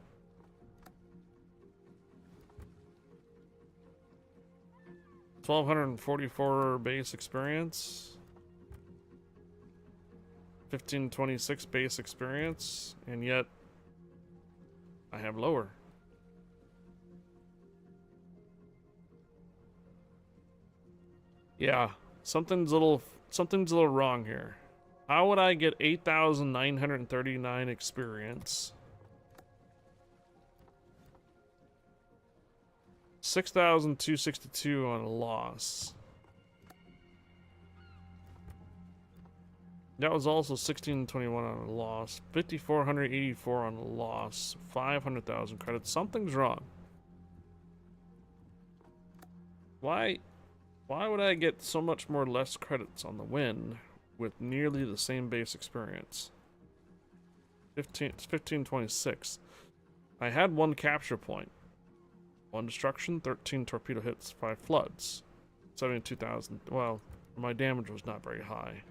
$1,244 base experience. 1,526 base experience, and yet I have lower. Yeah, something's a little wrong here. How would I get 8,939 experience? 6,262 on a loss. That was also 1621 on a loss. 5,484 on a loss. 500,000 credits. Something's wrong. Why would I get so much more less credits on the win with nearly the same base experience? 1526. I had 1 capture point. 1 destruction, 13 torpedo hits, 5 floods. 72,000. Well, my damage was not very high.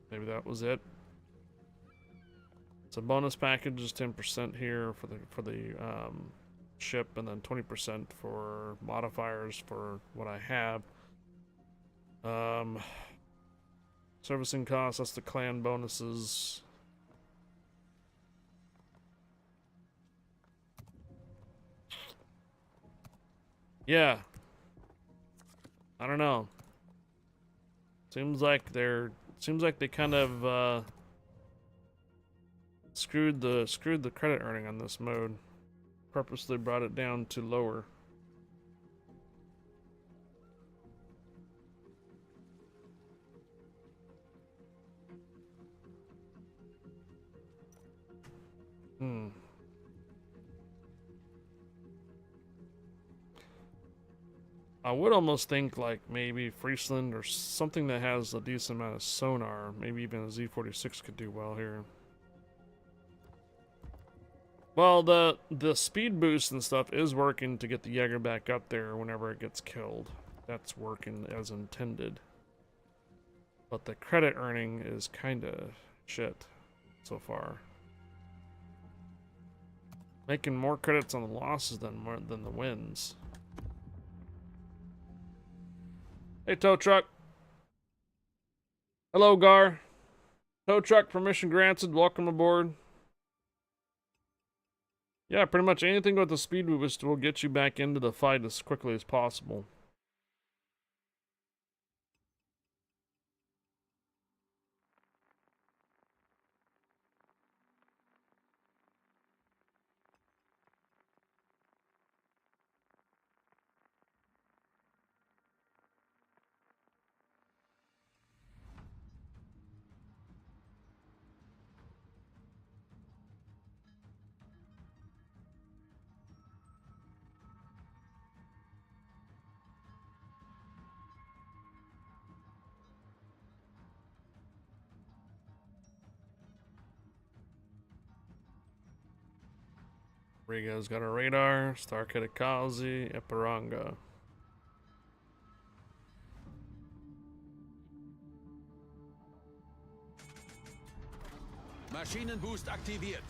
Maybe that was it. It's a bonus package, is 10% here for the ship, and then 20% for modifiers for what I have. Servicing costs, that's the clan bonuses. Yeah. I don't know. Seems like they kind of screwed the credit earning on this mode. Purposely brought it down to lower. I would almost think like maybe Friesland or something that has a decent amount of sonar. Maybe even a Z46 could do well here. Well, the speed boost and stuff is working to get the Jaeger back up there whenever it gets killed. That's working as intended. But the credit earning is kind of shit so far. Making more credits on the losses than the wins. Hey, tow truck. Hello, Gar. Tow truck permission granted. Welcome aboard. Yeah, pretty much anything with the speed boost will get you back into the fight as quickly as possible. Riga's got a radar. Starkadakazi, Epiranga. Maschinenboost aktiviert.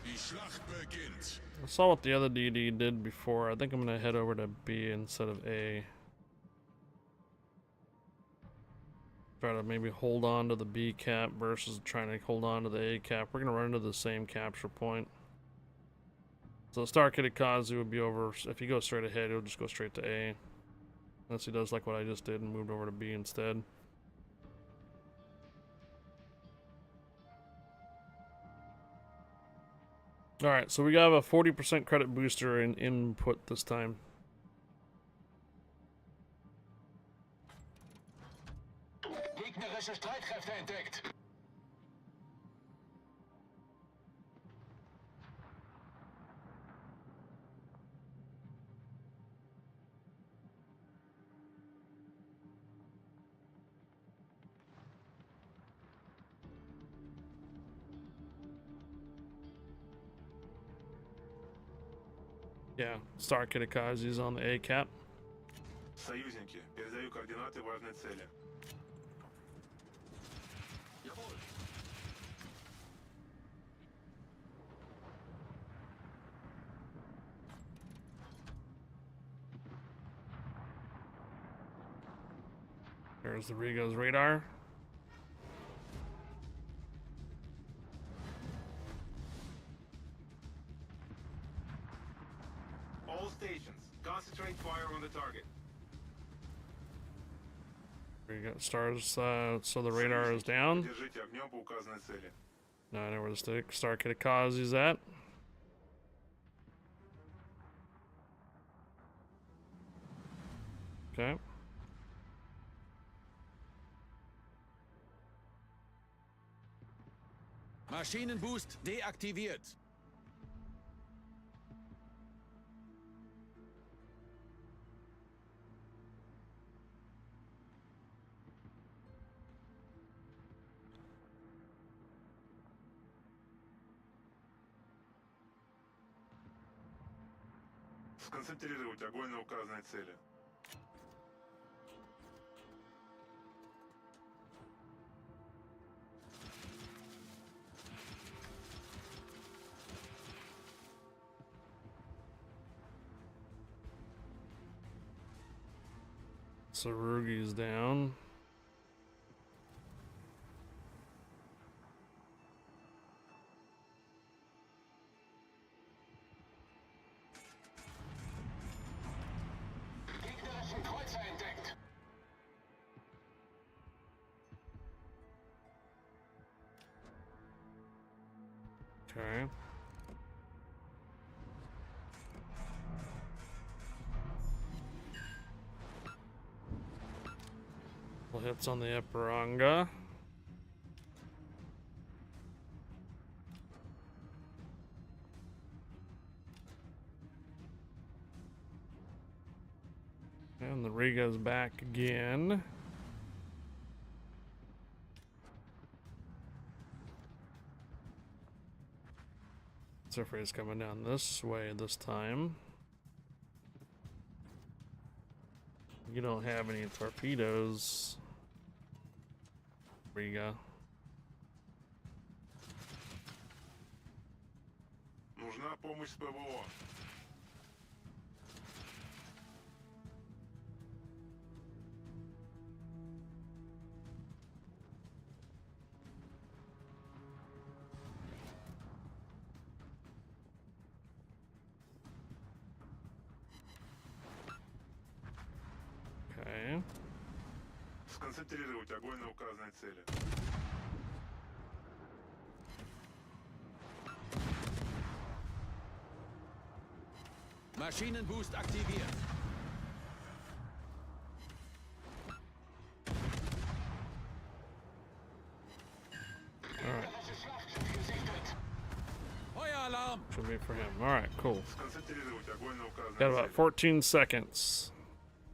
Die Schlacht beginnt. I saw what the other DD did before. I think I'm gonna head over to B instead of A. Try to maybe hold on to the B cap versus trying to hold on to the A cap. We're gonna run into the same capture point. So Starkadakazi would be over. If he goes straight ahead, he'll just go straight to A. Unless he does like what I just did and moved over to B instead. Alright, so we got a 40% credit booster in input this time. Gegnerische Streitkräfte entdeckt. Yeah, Starkadakazi's on the A cap. Союзники, передаю координаты важной цели. Jawohl. There's the Riga's radar. All stations, concentrate fire on the target. We got stars, so the radar is down. Держите огнем по указанной цели. Now I know where the Starkadakazi's at. Okay. Maschinenboost deaktiviert. Сконцентрировать огонь на указанной цели. Sarugi's down. Gegnerischen Kreuzer entdeckt. Okay. Well, hits on the Eperanga. And the Riga's back again. Surfray's coming down this way this time. You don't have any torpedoes, Riga. Нужна помощь с ПВО. Okay. Сконцентрировать огонь на указанной цели. Maschinenboost aktiviert. Gegnerisches Schlachtschiff gesichtet. Feueralarm! Should be for him. Alright, cool. Сконцентрировать огонь на указанной Got about цели. 14 seconds.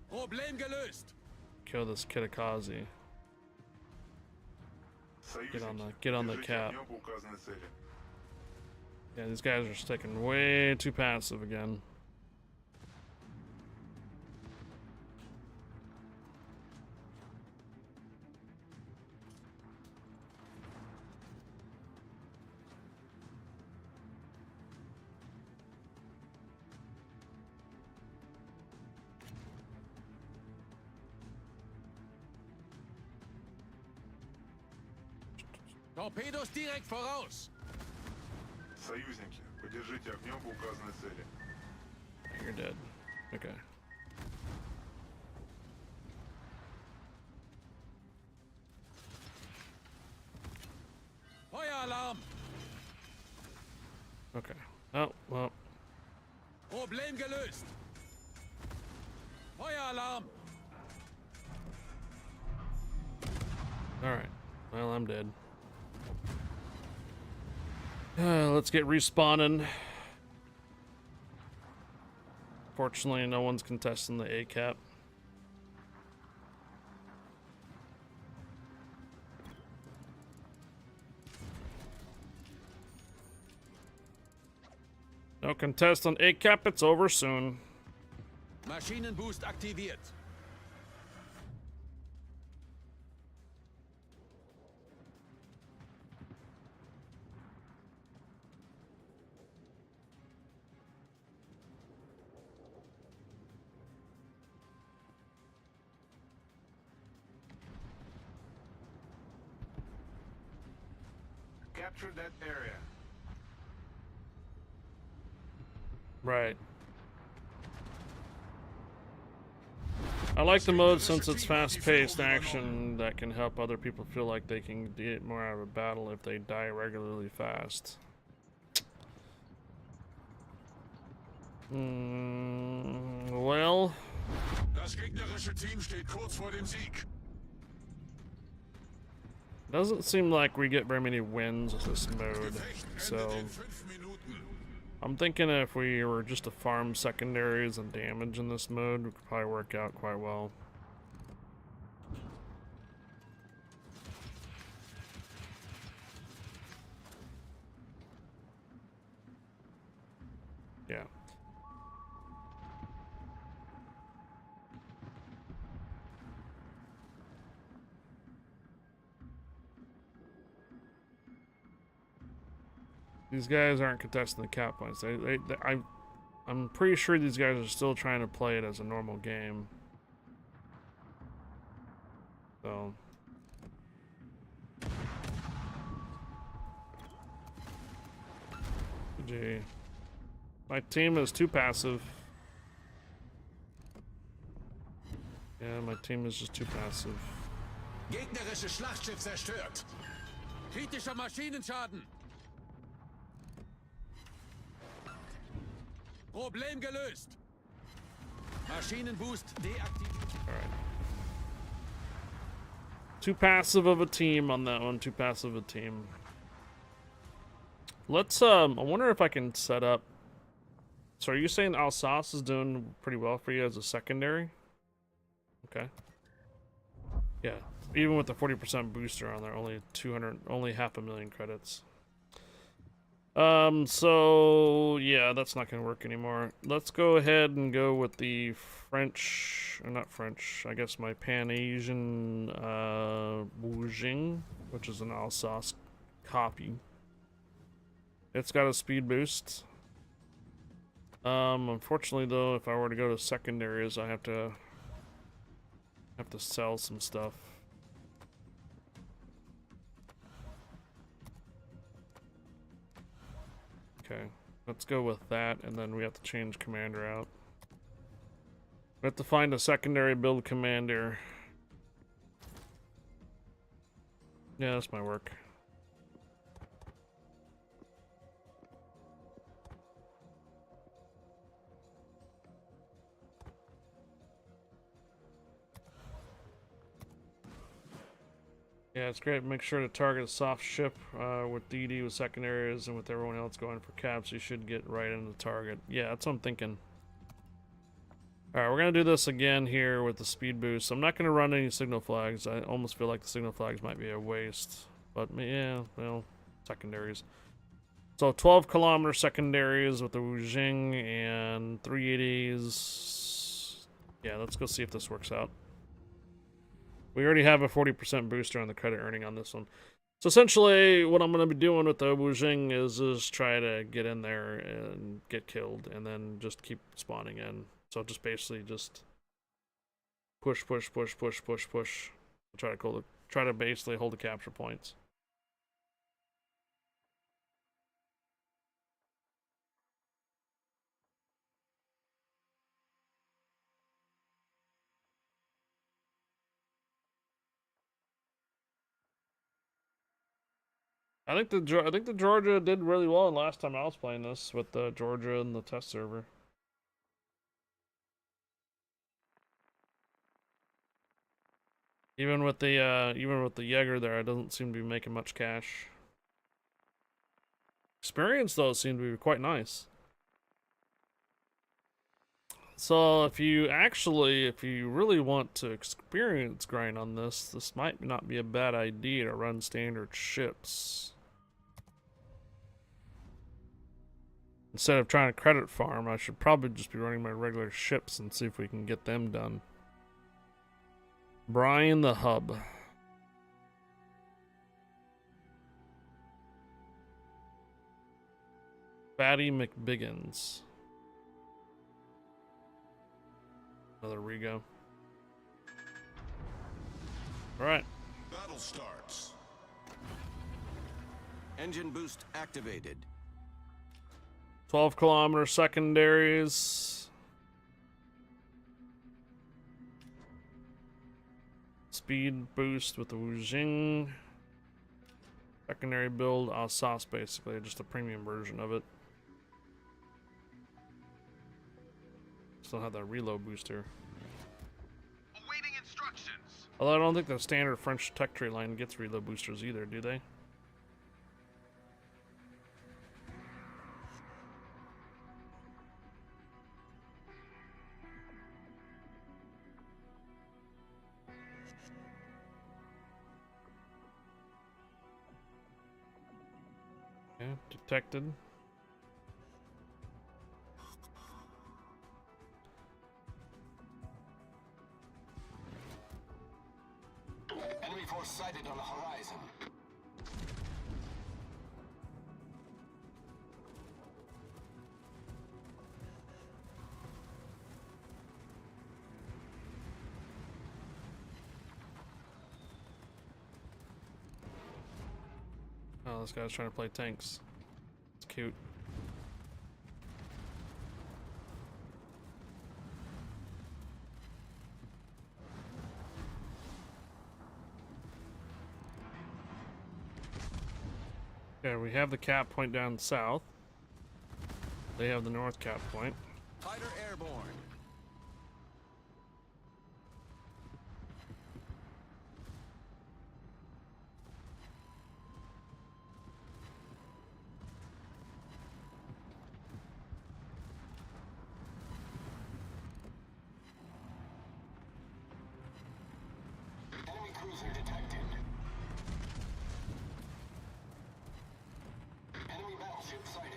Problem gelöst. Kill this Kitakazi. Союзники, get on the держите cap. огнем по указанной цели. Yeah, these guys are sticking way too passive again. Torpedos direkt voraus. Союзники, поддержите огнем по указанной цели. You're dead. Okay. Feueralarm! Okay. Oh, well. Problem gelöst. Feueralarm! Alright. Well, I'm dead. Let's get respawning. Fortunately, no one's contesting the ACAP. No contest on ACAP, it's over soon. Maschinenboost aktiviert. Capture that area. Right. I like the mode since it's fast-paced action that can help other people feel like they can get more out of a battle if they die regularly fast. Well, Das gegnerische Team steht kurz vor dem Sieg. doesn't seem like we get very many wins with this mode, so In 5 Minuten. I'm thinking if we were just to farm secondaries and damage in this mode, it could probably work out quite well. Yeah. These guys aren't contesting the cap points. I'm pretty sure these guys are still trying to play it as a normal game. So. GG. My team is too passive. Yeah, my team is just too passive. Gegnerisches Schlachtschiff zerstört. Kritischer Maschinenschaden. Problem gelöst. Maschinenboost deaktiviert. Alright. Too passive of a team on that one. Too passive a team. Let's, I wonder if I can set up... So are you saying Alsace is doing pretty well for you as a secondary? Okay. Yeah. Even with the 40% booster on there, only 500,000 credits. So yeah, that's not gonna work anymore. Let's go ahead and go with the French, or not French, I guess my Pan-Asian, Wujing, which is an Alsace copy. It's got a speed boost. Unfortunately though, if I were to go to secondaries, I have to sell some stuff. Okay, let's go with that, and then we have to change commander out. We have to find a secondary build commander. Yeah, that's my work. Yeah, it's great. Make sure to target a soft ship with DD with secondaries and with everyone else going for caps. You should get right into the target. Yeah, that's what I'm thinking. Alright, we're going to do this again here with the speed boost. I'm not going to run any signal flags. I almost feel like the signal flags might be a waste. But yeah, well, secondaries. So 12-kilometer secondaries with the Wujing and 380s. Yeah, let's go see if this works out. We already have a 40% booster on the credit earning on this one. So essentially, what I'm going to be doing with the Wujing is try to get in there and get killed, and then just keep spawning in. So just basically just push. Try to basically hold the capture points. I think the Georgia did really well last time I was playing this with the Georgia and the test server. Even with the Jaeger there, it doesn't seem to be making much cash. Experience though seemed to be quite nice. So if you really want to experience grind on this might not be a bad idea to run standard ships. Instead of trying to credit farm, I should probably just be running my regular ships and see if we can get them done. Brian the Hub. Fatty McBiggins. Another Rigo. Alright. Battle starts. Engine boost activated. 12-kilometer secondaries. Speed boost with the Wujing. Secondary build, Alsace basically, just a premium version of it. Still have that reload booster. Awaiting instructions. Although I don't think the standard French tech tree line gets reload boosters either, do they? Yeah, detected. Enemy force sighted on the horizon. this guy's trying to play tanks. It's cute. Okay, we have the cap point down south. They have the north cap point. Fighter airborne. Enemy cruiser detected. Enemy battleship sighted.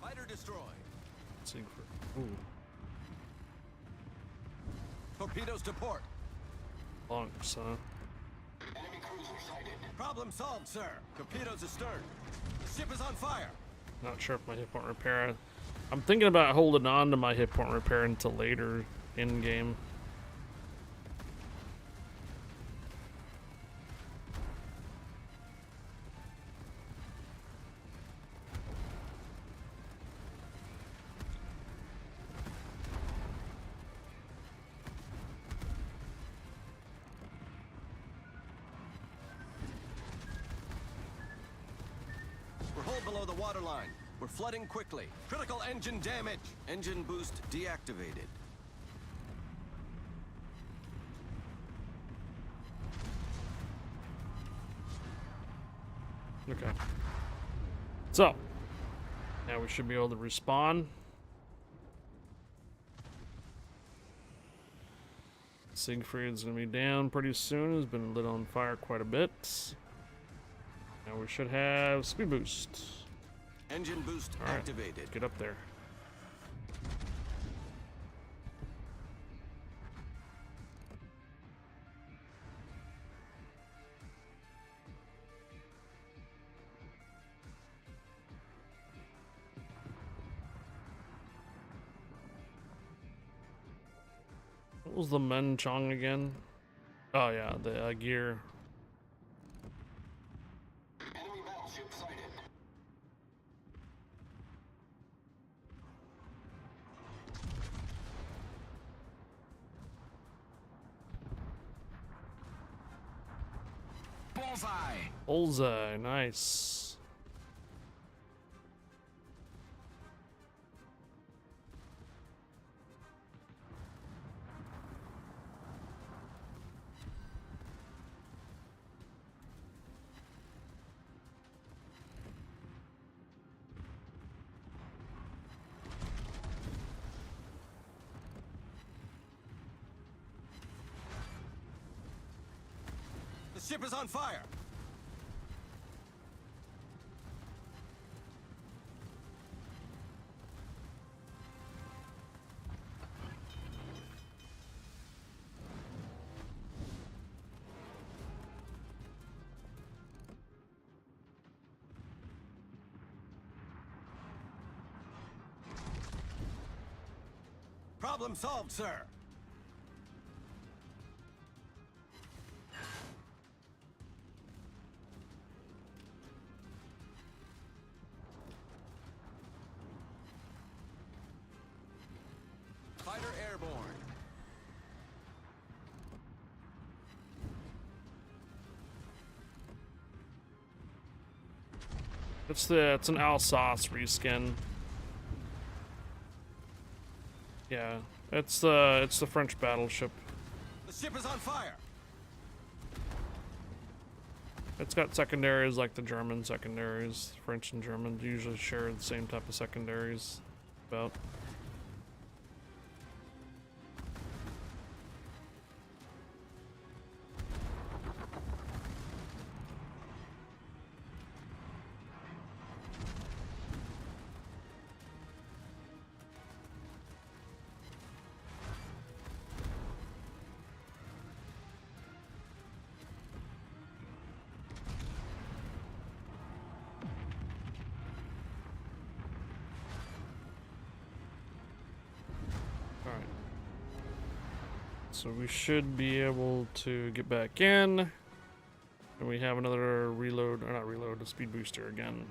Fighter destroyed. Ooh, Torpedoes to port. bunks, huh? Enemy cruiser sighted. Problem solved, sir. Torpedoes astern. The ship is on fire. Not sure if my hit point repair. I'm thinking about holding on to my hit point repair until later in game. We're hull below the waterline. We're flooding quickly. Critical engine damage. Engine boost deactivated. Okay. So, now we should be able to respawn. Siegfried's gonna be down pretty soon. Has been lit on fire quite a bit. Now we should have speed boost. Engine boost All right, activated. get up there. What was the Men Chong again? Oh yeah, the gear. Enemy battleship sighted. Bullseye. Bullseye, nice. The ship is on fire. Problem solved, sir. Fighter airborne. It's an Alsace reskin. Yeah, it's the French battleship. The ship is on fire. It's got secondaries like the German secondaries. French and German usually share the same type of secondaries. About. So we should be able to get back in. And we have another reload, or not reload, a speed booster again.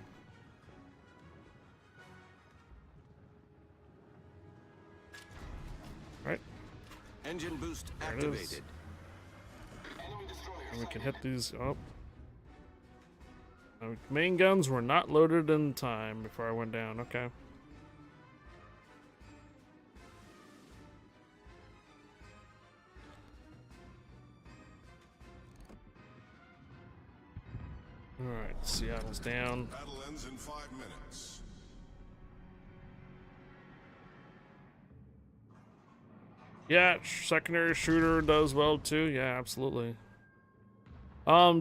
Alright. Engine boost There it is. activated. Enemy destroyer And we can sighted. hit these. Oh. Main guns were not loaded in time before I went down. Okay. Alright, Seattle's down. Battle ends in 5 minutes. Yeah, secondary shooter does well too. Yeah, absolutely.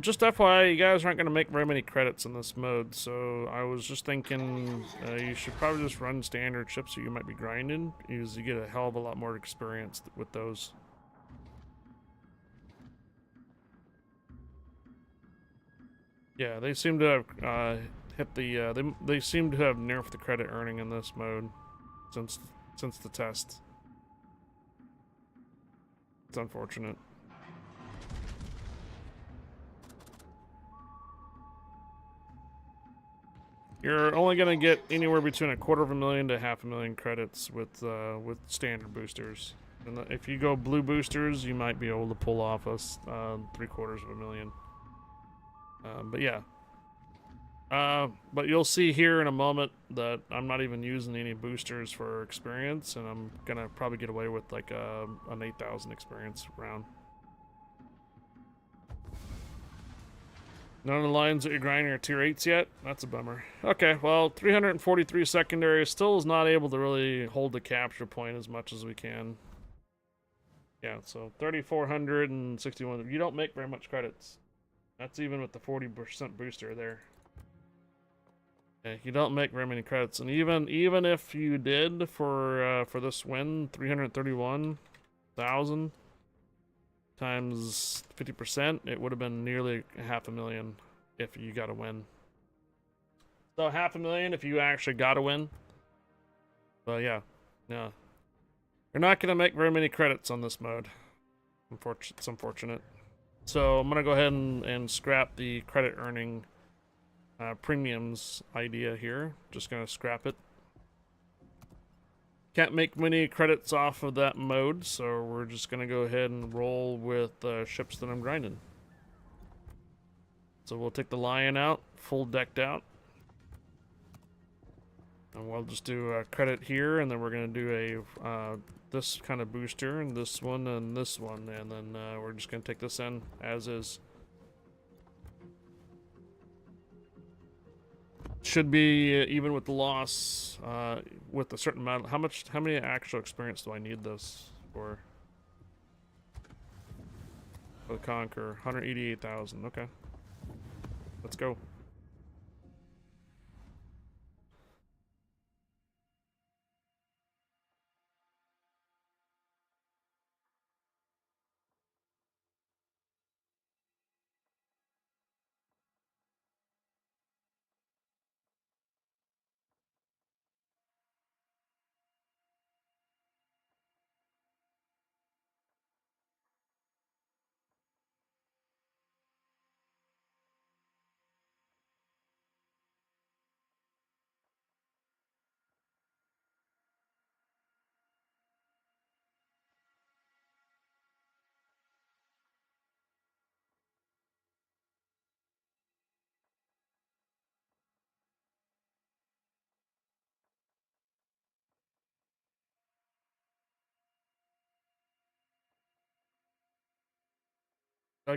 Just FYI, you guys aren't going to make very many credits in this mode, so I was just thinking you should probably just run standard ships that you might be grinding, because you get a hell of a lot more experience with those. Yeah, they seem to have hit the they seem to have nerfed the credit earning in this mode since the test. It's unfortunate. You're only gonna get anywhere between $250,000 to $500,000 credits with standard boosters, and if you go blue boosters, you might be able to pull off a $750,000. But yeah. But you'll see here in a moment that I'm not even using any boosters for experience, and I'm gonna probably get away with like an 8,000 experience round. None of the lines that you're grinding are tier 8s yet? That's a bummer. Okay, well, 343 secondary still is not able to really hold the capture point as much as we can. Yeah, so 3,461. You don't make very much credits. That's even with the 40% booster there. Yeah, you don't make very many credits, and even if you did for this win, 331,000 times 50%, it would have been nearly $500,000 if you got a win. So $500,000 if you actually got a win. But yeah, no, you're not gonna make very many credits on this mode. It's unfortunate. So I'm gonna go ahead and scrap the credit earning premiums idea here. Just gonna scrap it. Can't make many credits off of that mode, so we're just gonna go ahead and roll with ships that I'm grinding. So we'll take the Lion out, full decked out, and we'll just do a credit here, and then we're gonna do a this kind of booster, and this one, and this one, and then we're just gonna take this in as is. Should be even with the loss, with a certain amount. How many actual experience do I need this for? For the Conqueror, 188,000. Okay, let's go.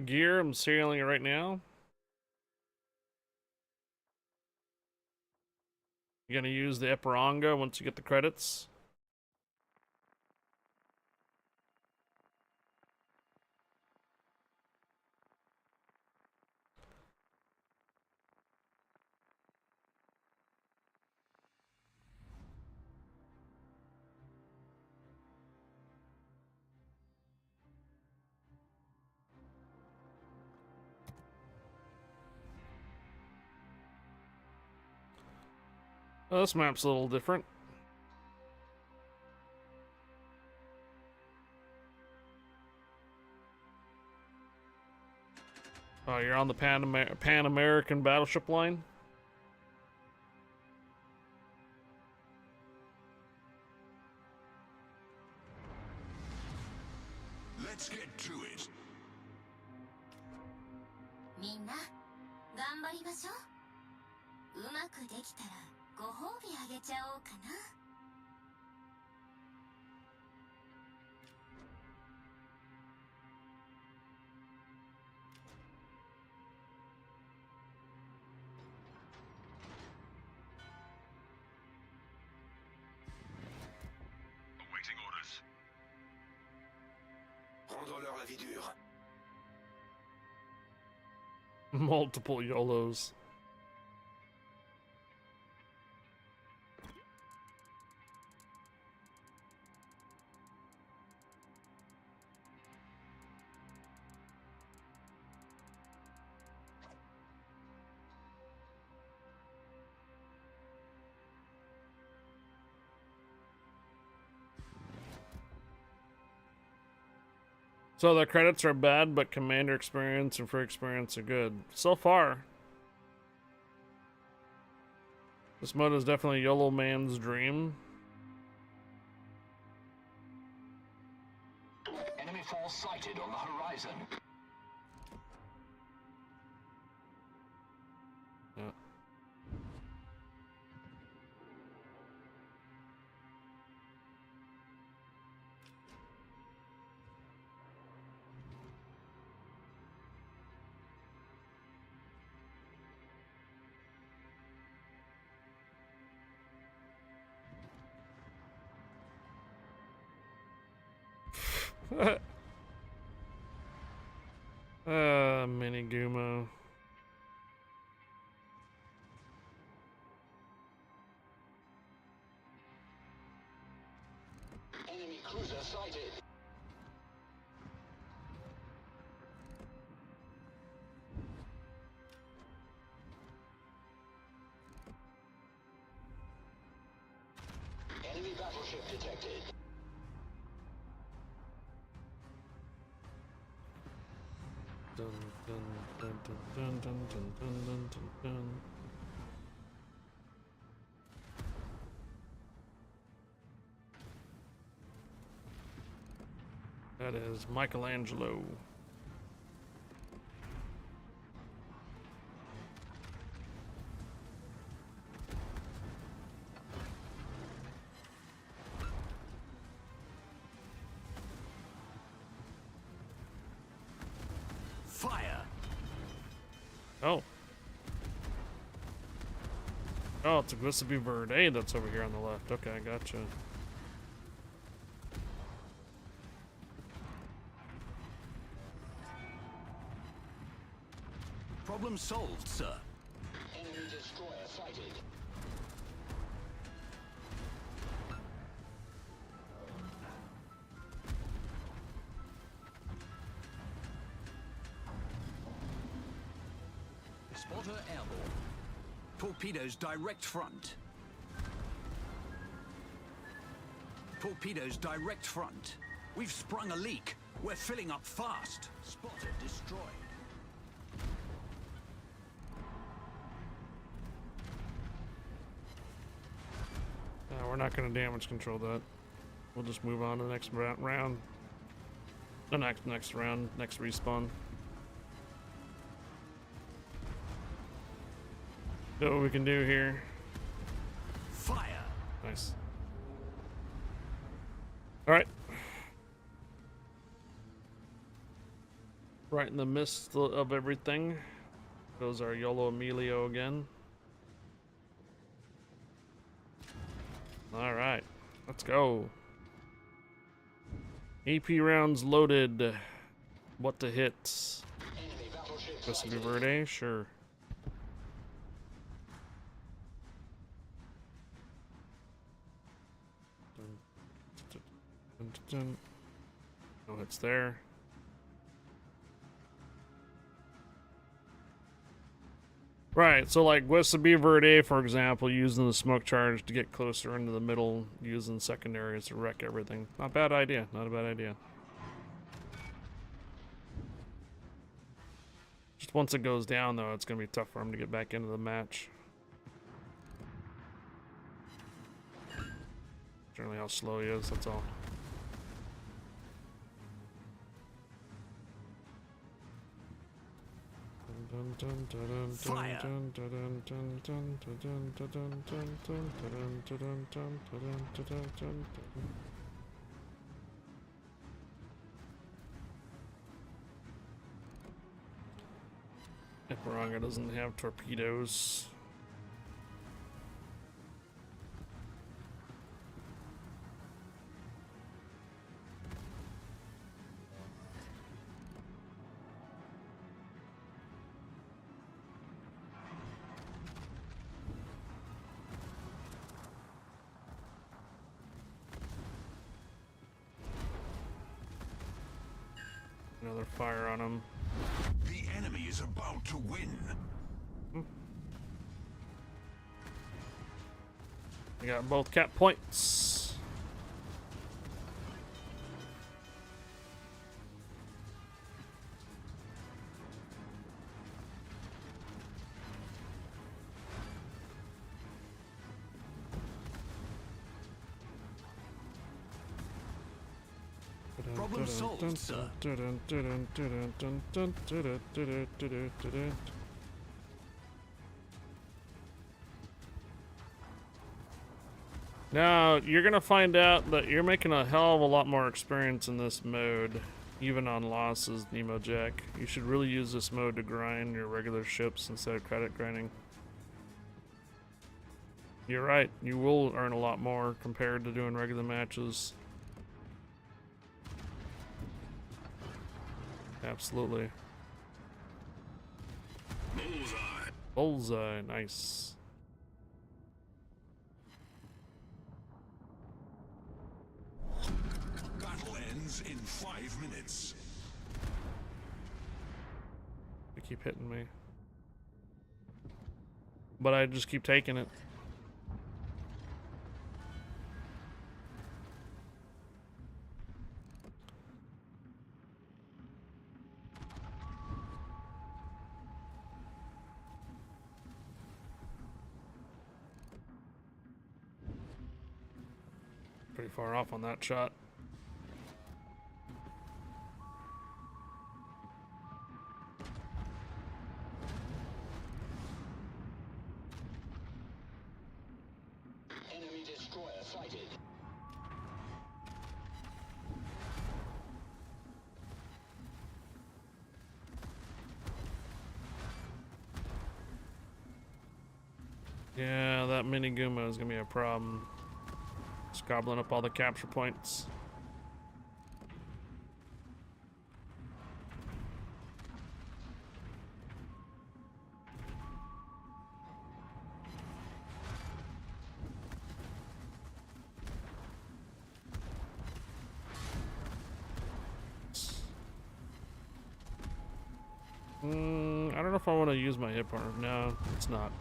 Gear, I'm sailing it right now. You're gonna use the Eperonga once you get the credits. Oh, this map's a little different. you're on the Pan American battleship line? Let's get to it. みんな頑張りましょう。うまくできたらご褒美あげちゃおうかな。Awaiting orders. Rendons-leur la vie dure. Multiple YOLOs. So the credits are bad, but commander experience and free experience are good. So far. This mode is definitely YOLO man's dream. Enemy force sighted on the horizon. Yeah. Mini Gumo. Enemy cruiser sighted. Enemy battleship detected. Dun, dun, dun, dun, dun, dun, dun, dun, dun, dun. That is Michelangelo. Fire! Oh. Oh, it's a Giuseppe Verde that's over here on the left. Okay, gotcha. Problem solved, sir. Enemy destroyer sighted. Spotter airborne. Torpedoes direct front. Torpedoes direct front. We've sprung a leak. We're filling up fast. Spotter destroyed. We're not going to damage control that. We'll just move on to the next round. The next round, next respawn. See what we can do here. Fire! Nice. Alright. Right in the midst of everything goes our YOLO Emilio again. Alright, let's go. AP rounds loaded. What to hit? Enemy battleship Giuseppe sighted. Verde? Sure. No hits there. Right, so like Giuseppe Verde, for example, using the smoke charge to get closer into the middle, using secondaries to wreck everything. Not a bad idea, not a bad idea. Just Just once it goes down, though, it's going to be tough for him to get back into the match. Generally how slow he is, that's all. Fire. Ipiranga doesn't have torpedoes. Another fire on him. The enemy is about to win. I got both cap points. Problem solved, sir. Now, you're gonna find out that you're making a hell of a lot more experience in this mode, even on losses, Nemo Jack. You should really use this mode to grind your regular ships instead of credit grinding. You're right, you will earn a lot more compared to doing regular matches. Absolutely. Bullseye. Bullseye, nice. Battle ends in 5 minutes. They keep hitting me. But I just keep taking it. Pretty far off on that shot. Enemy destroyer sighted. Yeah, that mini Guma is gonna be a problem. Just gobbling up all the capture points. I don't know if I want to use my hit point. No, it's not.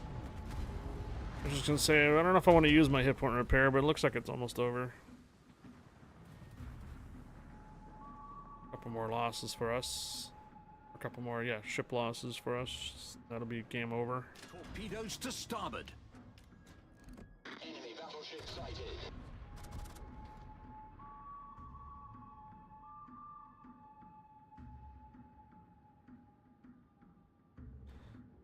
I was just gonna say, I don't know if I want to use my hit point repair, but it looks like it's almost over. A couple more losses for us. A couple more, yeah, ship losses for us. That'll be game over. Torpedoes to starboard. Enemy battleship sighted.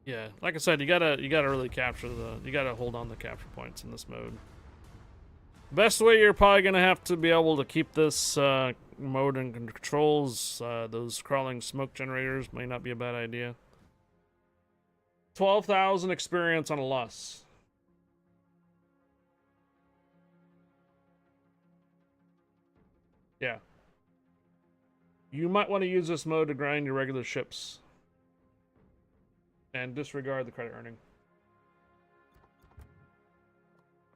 Yeah, like I said, you gotta really capture you gotta hold on the capture points in this mode. Best way you're probably gonna have to be able to keep this mode and controls. Those crawling smoke generators may not be a bad idea. 12,000 experience on a loss. Yeah. You might want to use this mode to grind your regular ships. And disregard the credit earning.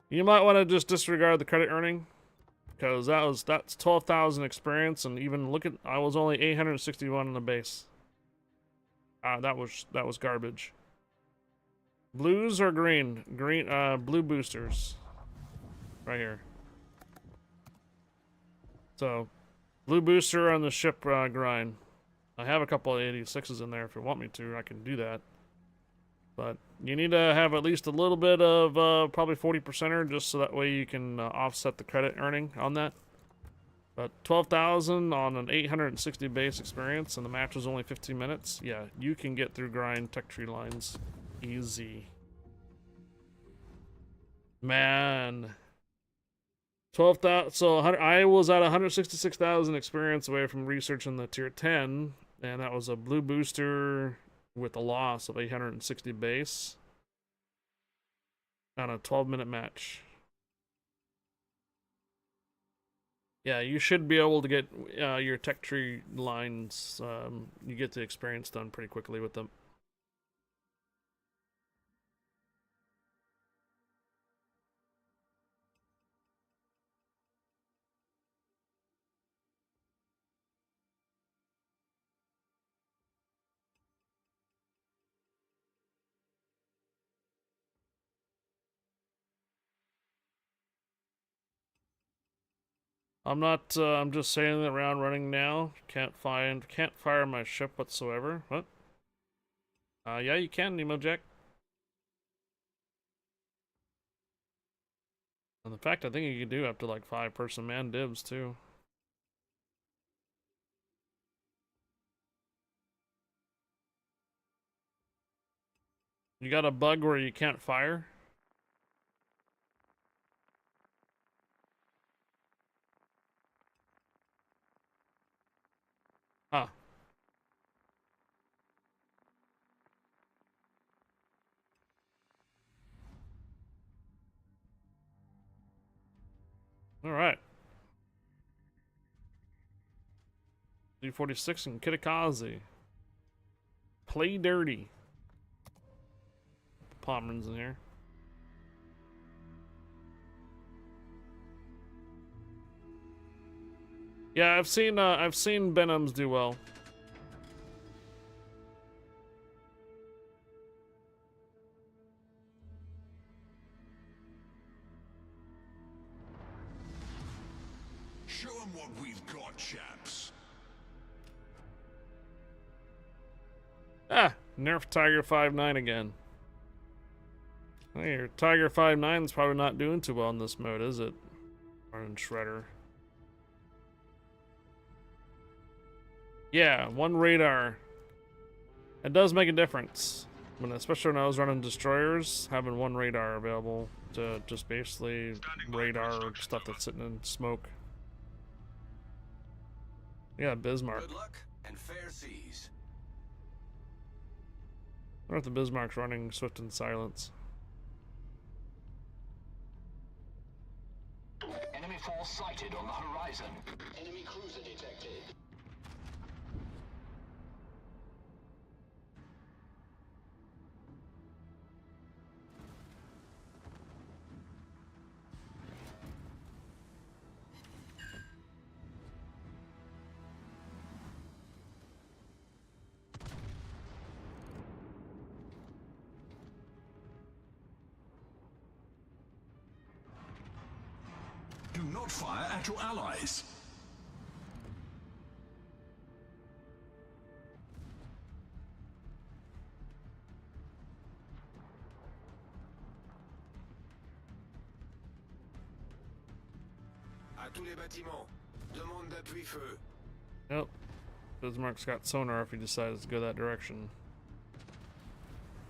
You might want to just disregard the credit earning, because that's 12,000 experience, and even look at, I was only 861 on the base. That was garbage. Blues or green? Green, blue boosters. Right here. So, blue booster on the ship grind. I have a couple of 86s in there if you want me to. I can do that. But you need to have at least a little bit of probably 40%er just so that way you can offset the credit earning on that. But 12,000 on an 860 base experience and the match was only 15 minutes. Yeah, you can get through grind tech tree lines easy. Man. 12,000. So I was at 166,000 experience away from researching the tier 10, and that was a blue booster with a loss of 860 base on a 12-minute match. Yeah, you should be able to get your tech tree lines. You get the experience done pretty quickly with them. I'm not, I'm just sailing around running now. Can't fire my ship whatsoever. What? Yeah, you can, Nemo Jack. And in fact, I think you can do up to like 5-person man dibs too. You got a bug where you can't fire? Huh. Alright. D46 and Kitakazi. Play dirty. Pomerans in here. Yeah, I've seen Benhams do well. Show 'em what we've got, chaps. Ah, nerf Tiger 5.9 again. Hey, your Tiger 5.9 is probably not doing too well in this mode, is it? Running Shredder. Yeah, one radar. It does make a difference. Especially when I was running destroyers, having one radar available to just basically radar stuff that's sitting in smoke. Yeah, Bismarck. Good luck and fair seas. I wonder if the Bismarck's running Swift and Silence. Enemy force sighted on the horizon. Enemy cruiser detected. Do not fire at your allies. À tous les bâtiments. Demande d'appui feu. Yep. Bismarck's got sonar if he decides to go that direction.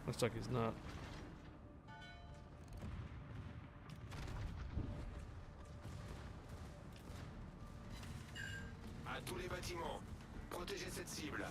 Looks like he's not. À tous les bâtiments. Protégez cette cible.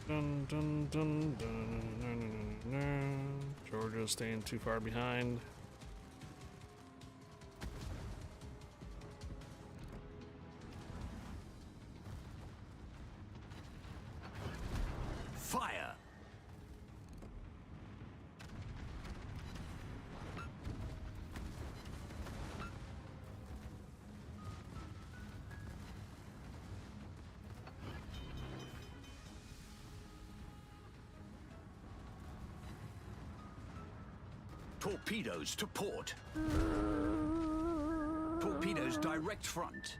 Dun, dun, dun, dun. Georgia's staying too far behind. Torpedoes to port. Torpedoes direct front.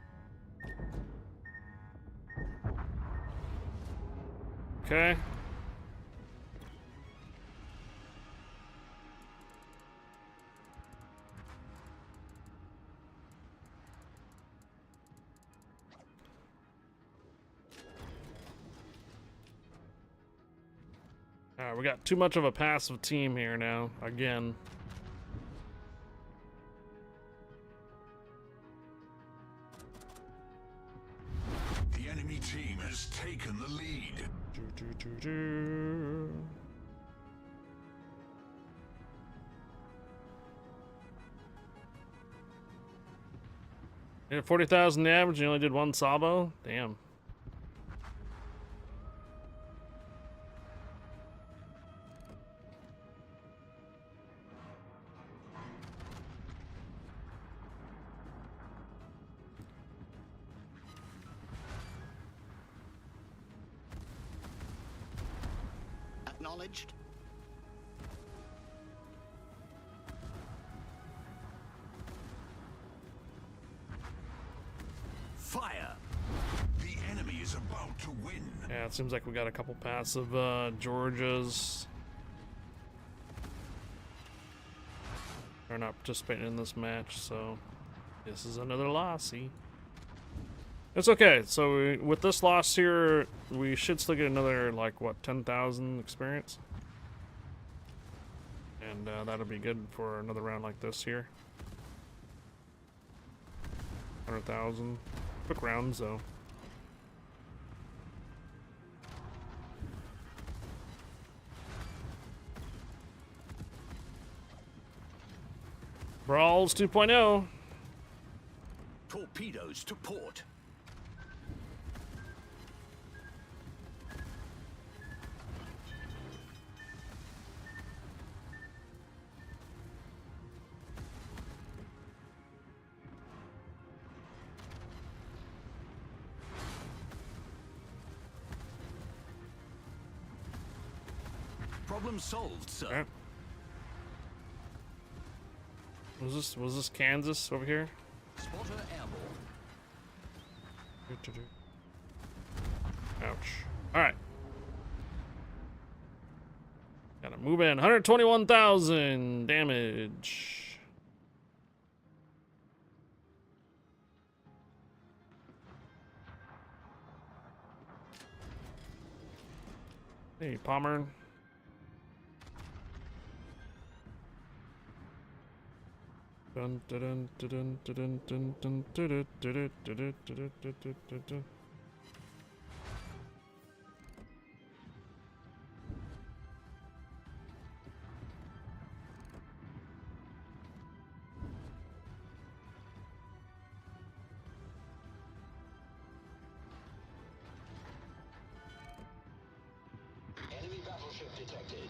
Okay. Alright, we got too much of a passive team here now, again. The enemy team has taken the lead. You did 40,000 damage, you only did one salvo? Damn. Acknowledged. Fire. The enemy is about to win. Yeah, it seems like we got a couple passive Georgias. They're not participating in this match, so this is another lossy. It's okay. So with this loss here, we should still get another, like, what, 10,000 experience? And that'll be good for another round like this here. 100,000. Quick rounds, though. Brawls 2.0. Torpedoes to port. Problem solved, sir. Okay. Was this Kansas over here? Spotter airborne. Ouch. Alright. Gotta move in. 121,000 damage. Hey, Palmer. Dun, dun, dun, dun, dun, dun, dun, dun, dun, dun, dun, dun, dun. Enemy battleship detected.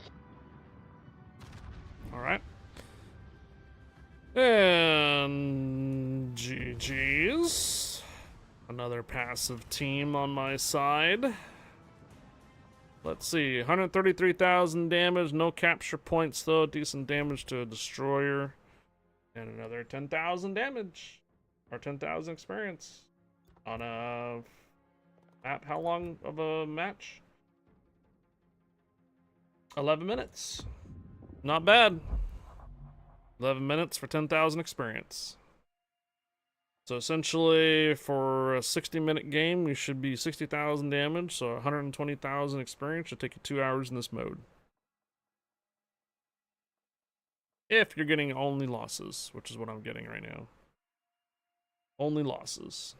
All right. And GG's. Another passive team on my side. Let's see, 133,000 damage, no capture points though, decent damage to a destroyer. And another 10,000 damage, or 10,000 experience. On a map, how long of a match? 11 minutes. Not bad. 11 minutes for 10,000 experience. So essentially, for a 60-minute game, we should be 60,000 damage, so 120,000 experience should take you 2 hours in this mode. If you're getting only losses, which is what I'm getting right now. Only losses.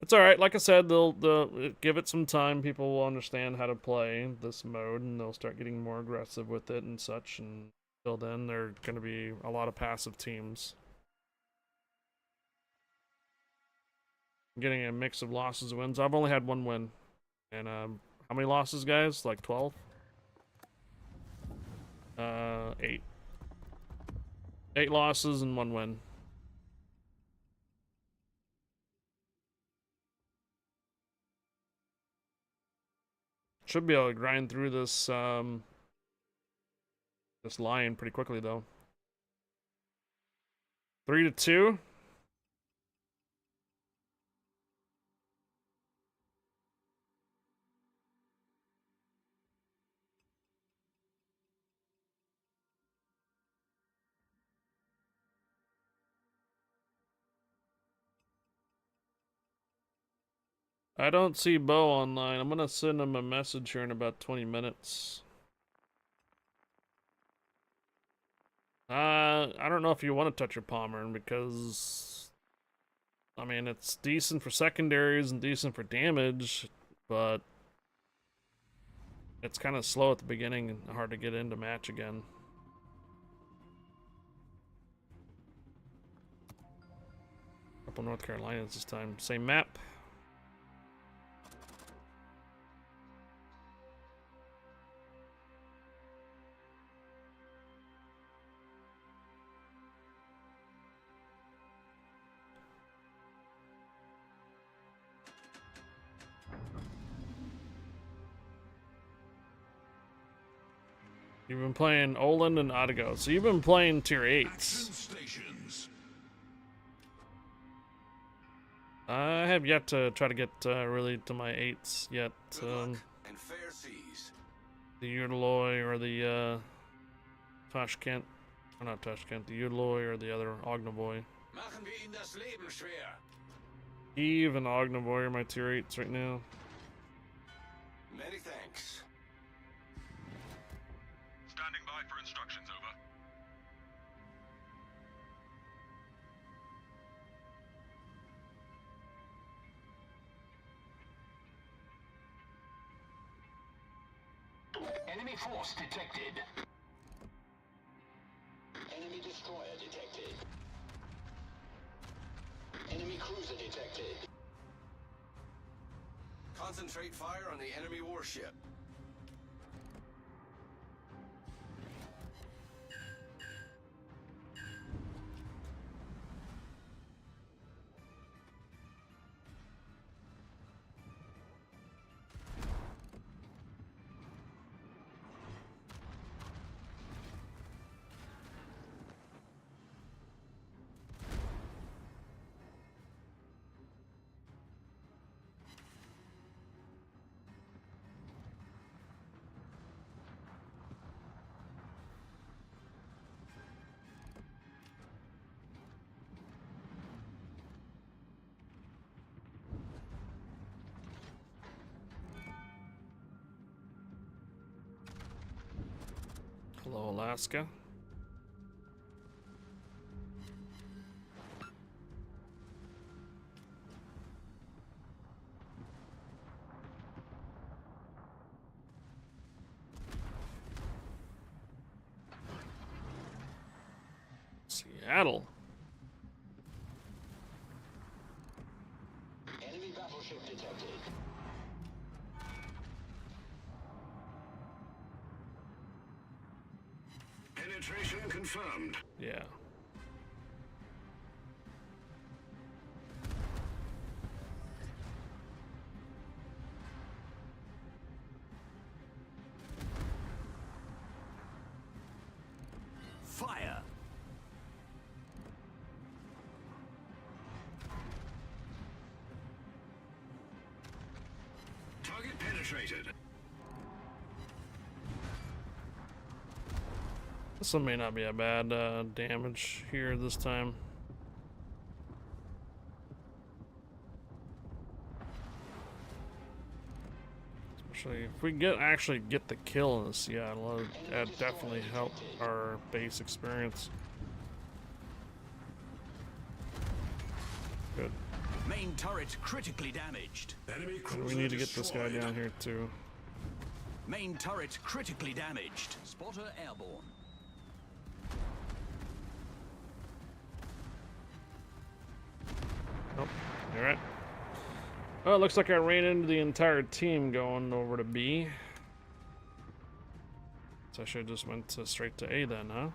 It's alright, like I said, they'll give it some time, people will understand how to play this mode, and they'll start getting more aggressive with it and such, and until then, there are going to be a lot of passive teams. Getting a mix of losses and wins. I've only had one win. And, how many losses, guys? Like 12? 8. 8 losses and 1 win. Should be able to grind through this, Just lying pretty quickly though. 3-2. I don't see Bo online. I'm gonna send him a message here in about 20 minutes. I don't know if you want to touch your Pommern because, I mean, it's decent for secondaries and decent for damage, but it's kind of slow at the beginning and hard to get into match again. Couple North Carolinas this time. Same map. You've been playing Oland and Odigo, so you've been playing tier 8s. Stations. I have yet to try to get really to my 8s yet. Good luck and fair seas. The Udaloy or the Tashkent, or not Tashkent, the Udaloy or the other Ognavoy. Machen wir ihnen das Leben schwer. Eve and Ognavoy are my tier 8s right now. Many thanks. Standing by for instructions, over. Enemy force detected. Enemy destroyer detected. Enemy cruiser detected. Concentrate fire on the enemy warship. Hello, Alaska. Seattle. Enemy battleship detected. Penetration confirmed. Yeah. Fire. Target penetrated. This one may not be a bad damage here this time. Especially if we actually get the kill in the Seattle, that'd definitely help our base experience. Good. Main turret critically damaged. Enemy And cruiser we need to get this guy destroyed. down here too. Main turret critically damaged. Spotter airborne. Oh, alright. Well, it looks like I ran into the entire team going over to B. So I should have just went straight to A then, huh?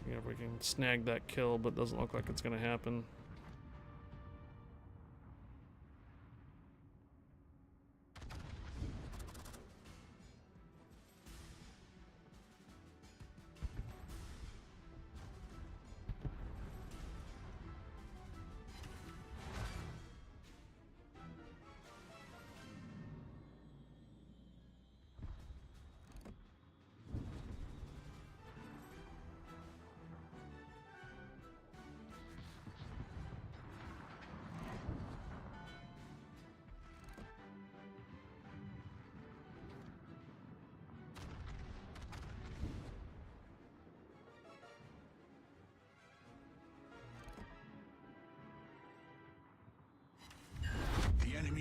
Yeah, if we can snag that kill, but doesn't look like it's gonna happen.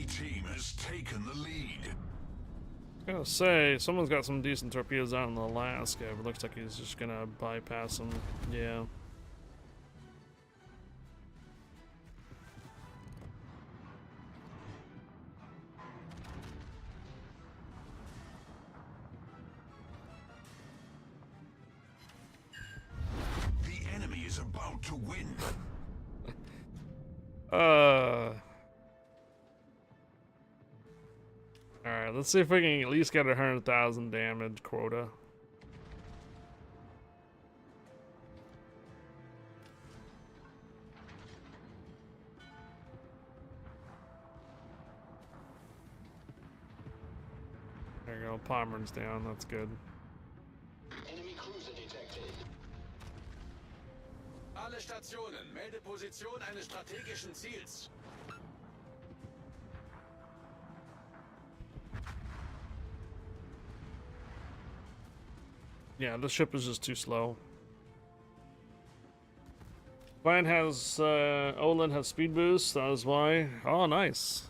team has taken the lead. I was gonna say, someone's got some decent torpedoes out in the last guy, but looks like he's just gonna bypass them. Yeah. The enemy is about to win. Alright, let's see if we can at least get 100,000 damage quota. There you go, Pommern's down, that's good. Enemy cruiser detected. Alle Stationen, melde Position eines strategischen Ziels. Yeah, this ship is just too slow. Mine has, Olin has speed boost, that is why. Oh, nice.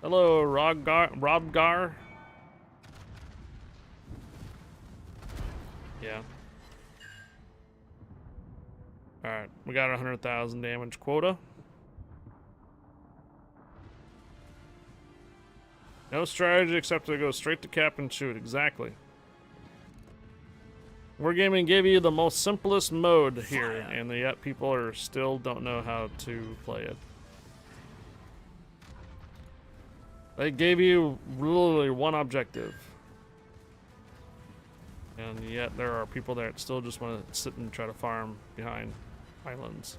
Hello, Robgar. Yeah. Alright, we got 100,000 damage quota. No strategy except to go straight to cap and shoot, exactly. Wargaming gave you the most simplest mode here, and yet people are still don't know how to play it. They gave you literally one objective. And yet there are people that still just want to sit and try to farm behind islands.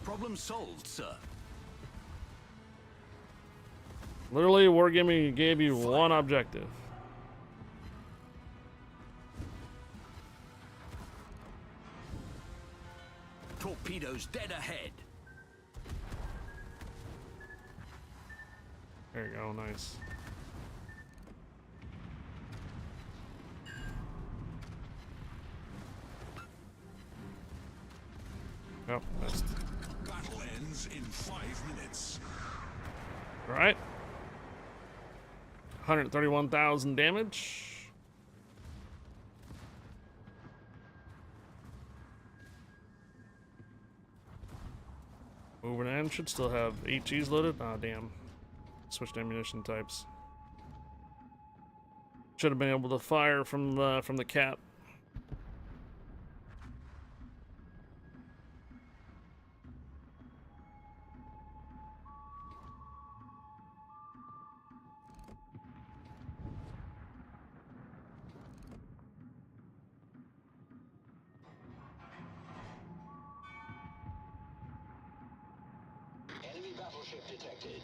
Problem solved, sir. Literally, Wargaming gave you one objective. Torpedoes dead ahead. There you go, nice. Yep, that's Battle ends in 5 minutes. right. 131,000 damage. Moving in, should still have HEs loaded. Ah, damn. Switched ammunition types. Should have been able to fire from the cap. Enemy battleship detected.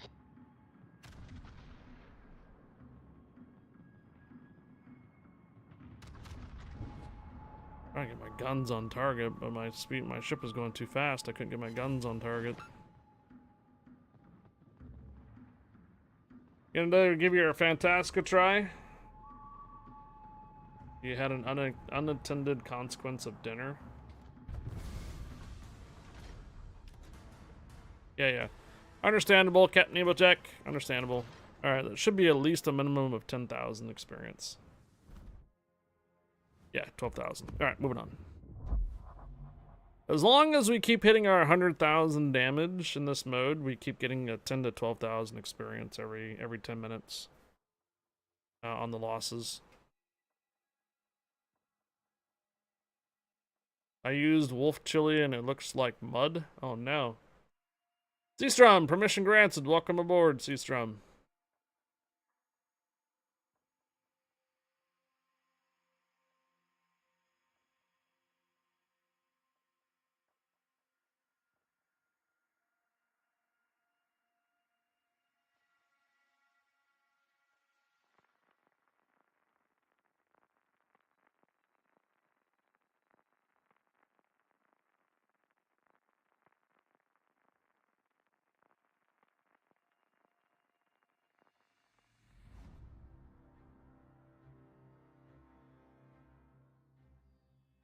Trying to get my guns on target, but my ship is going too fast. I couldn't get my guns on target. Gonna give you a Fantastica try. You had an unintended consequence of dinner. Yeah. Understandable, Captain Nebeljack. Understandable. Alright, that should be at least a minimum of 10,000 experience. Yeah, 12,000. Alright, moving on. As long as we keep hitting our 100,000 damage in this mode, we keep getting a 10 to 12,000 experience every 10 minutes on the losses. I used wolf chili and it looks like mud. Oh no. Seastrom, permission granted. Welcome aboard, Seastrom.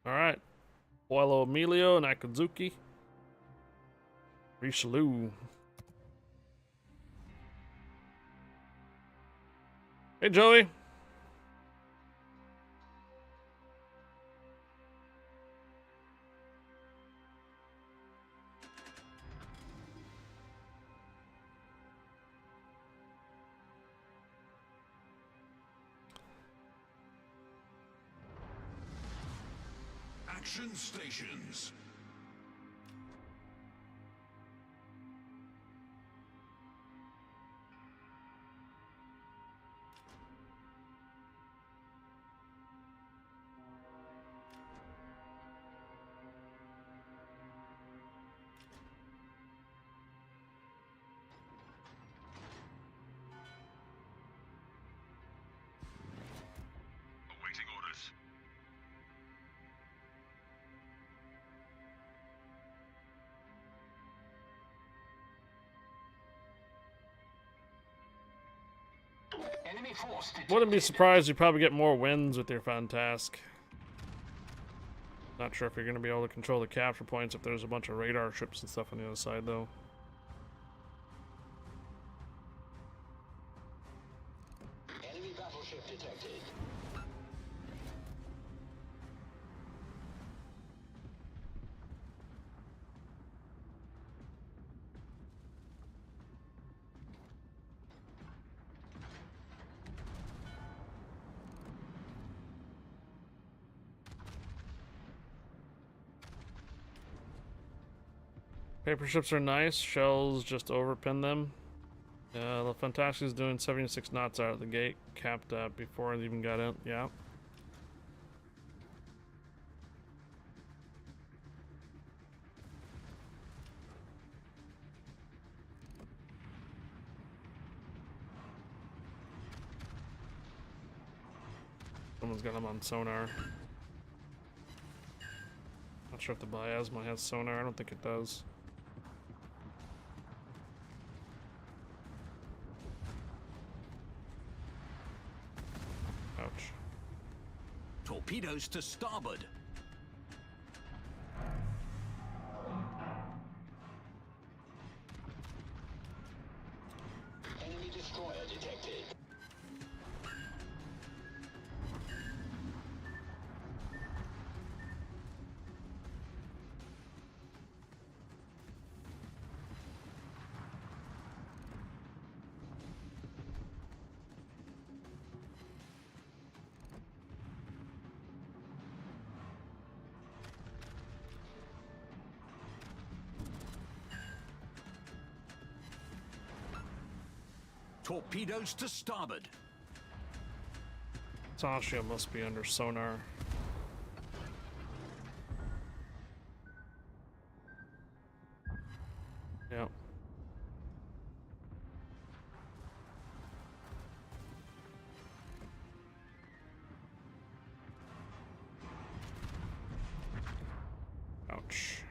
Alright. Boilo Emilio and Akazuki. Richelieu. Hey, Joey. Action stations. Awaiting orders. Enemy force detected. Wouldn't be surprised you probably get more wins with your Fantask. Not sure if you're going to be able to control the capture points if there's a bunch of radar ships and stuff on the other side, though. Enemy battleship detected. Paper ships are nice. Shells just overpin them. The Fantastic is doing 76 knots out of the gate. Capped that before it even got in. Yeah. Someone's got them on sonar. Not sure if the Biasma has sonar. I don't think it does. Ouch. Torpedoes to starboard. Enemy destroyer detected. Torpedoes to starboard. Tasha must be under sonar. Yep. Ouch.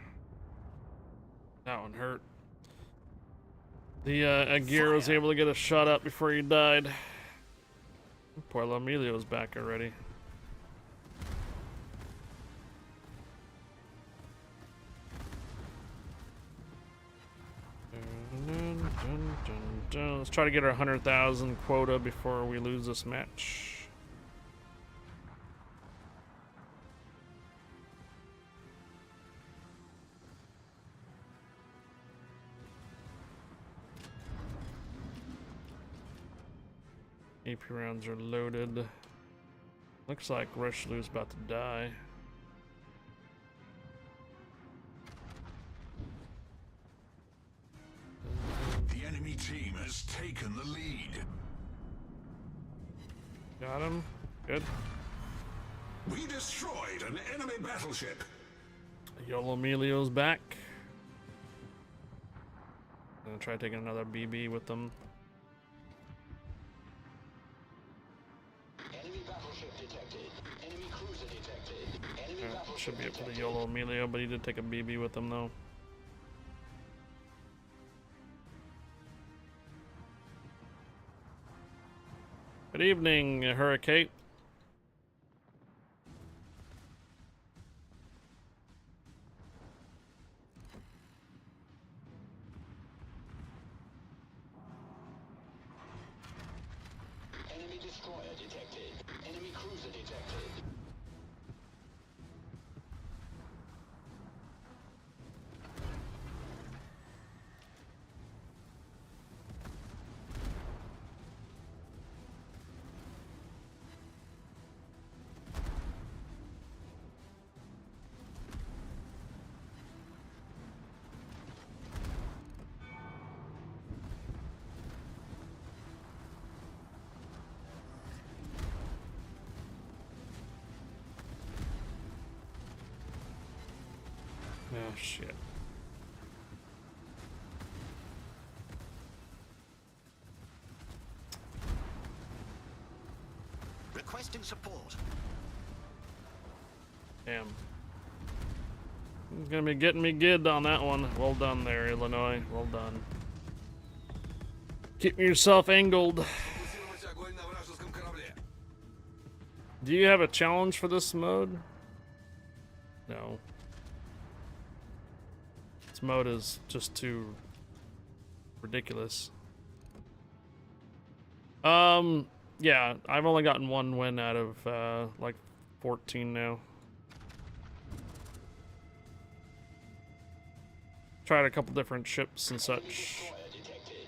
That one hurt. The Aguirre was able to get a shot up before he died. Poor Emilio's back already. Let's try to get our 100,000 quota before we lose this match. AP rounds are loaded. Looks like Richelieu's about to die. The enemy team has taken the lead. Got him. Good. We destroyed an enemy battleship. Yolo Emilio's back. I'm gonna try taking another BB with them. Enemy battleship detected. Enemy cruiser detected. Enemy battleship Should be it for the detected. Yolo Emilio, but he did take a BB with him though. Good evening, Hurricane. Enemy destroyer detected. Enemy cruiser detected. Oh shit. Requesting support. Damn. He's gonna be getting me good on that one. Well done there, Illinois. Well done. Keep yourself angled. Фокусировать огонь на вражеском корабле. Do you have a challenge for this mode? No. This mode is just too ridiculous. Yeah, I've only gotten one win out of like 14 now. Tried a couple different ships and such. Destroyer detected.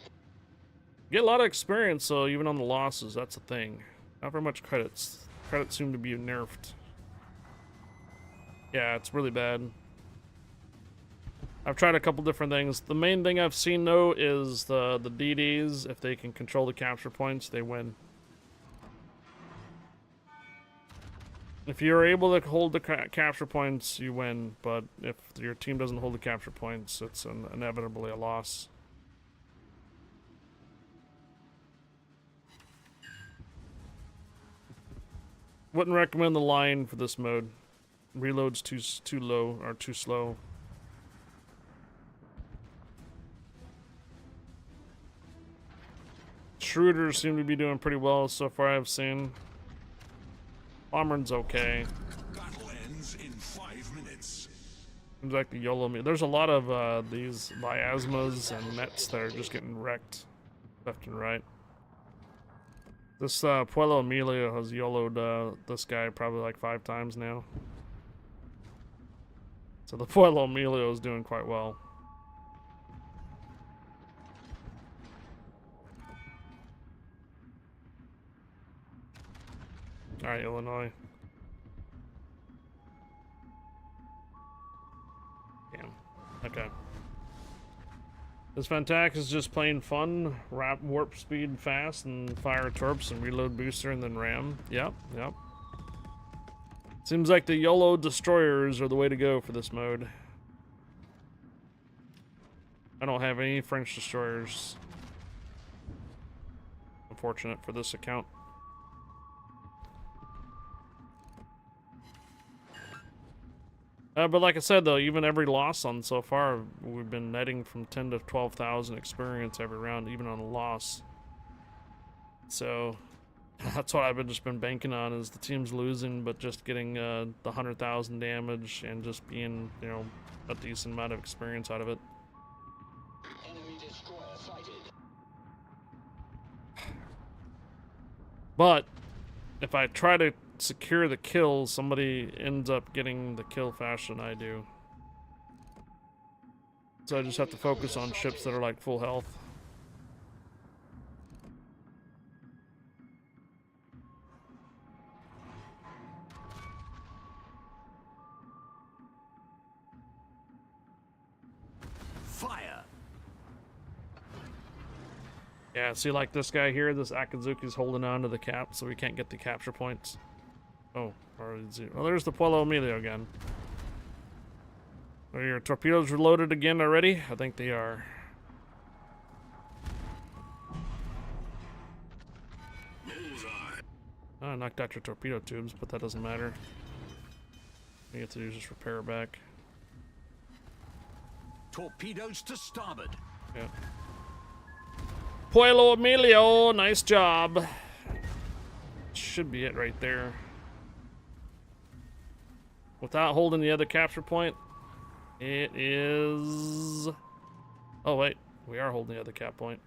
Get a lot of experience though, even on the losses. That's a thing. Not very much credits. Credits seem to be nerfed. Yeah, it's really bad. I've tried a couple different things. The main thing I've seen though is the DDs. If they can control the capture points, they win. If you're able to hold the capture points, you win. But if your team doesn't hold the capture points, it's inevitably a loss. Wouldn't recommend the line for this mode. Reload's too low or too slow. Schroeders seem to be doing pretty well so far, I've seen. Bomber's okay. Battle ends in 5 minutes. Seems like the YOLO me. There's a lot of these miasmas and nets that are just getting wrecked left and right. This Pueblo Emilio has YOLO'd this guy probably like 5 times now. So the Pueblo Emilio is doing quite well. Alright, Illinois. Damn. Okay. This Fantac is just plain fun. Warp speed fast and fire torps and reload booster and then ram. Yep, yep. Seems like the YOLO destroyers are the way to go for this mode. I don't have any French destroyers. Unfortunate for this account. But like I said, though, even every loss on so far, we've been netting from 10 to 12,000 experience every round, even on a loss. So that's what I've just been banking on, is the team's losing, but just getting the 100,000 damage and just being, you know, a decent amount of experience out of it. Enemy destroyer sighted. But if I try to secure the kill, somebody ends up getting the kill faster than I do. So I just have to focus on ships that are like full health. Fire. Yeah, see, like this guy here, this Akazuki's holding on to the cap, so we can't get the capture points. Oh, or zero. Well, there's the Pueblo Emilio again. Are your torpedoes reloaded again already? I think they are. Oh, I knocked out your torpedo tubes, but that doesn't matter. All you have to do is just repair back. Torpedoes to starboard. Yeah. Pueblo Emilio, nice job. Should be it right there. Without holding the other capture point, it is... Oh wait, we are holding the other cap point.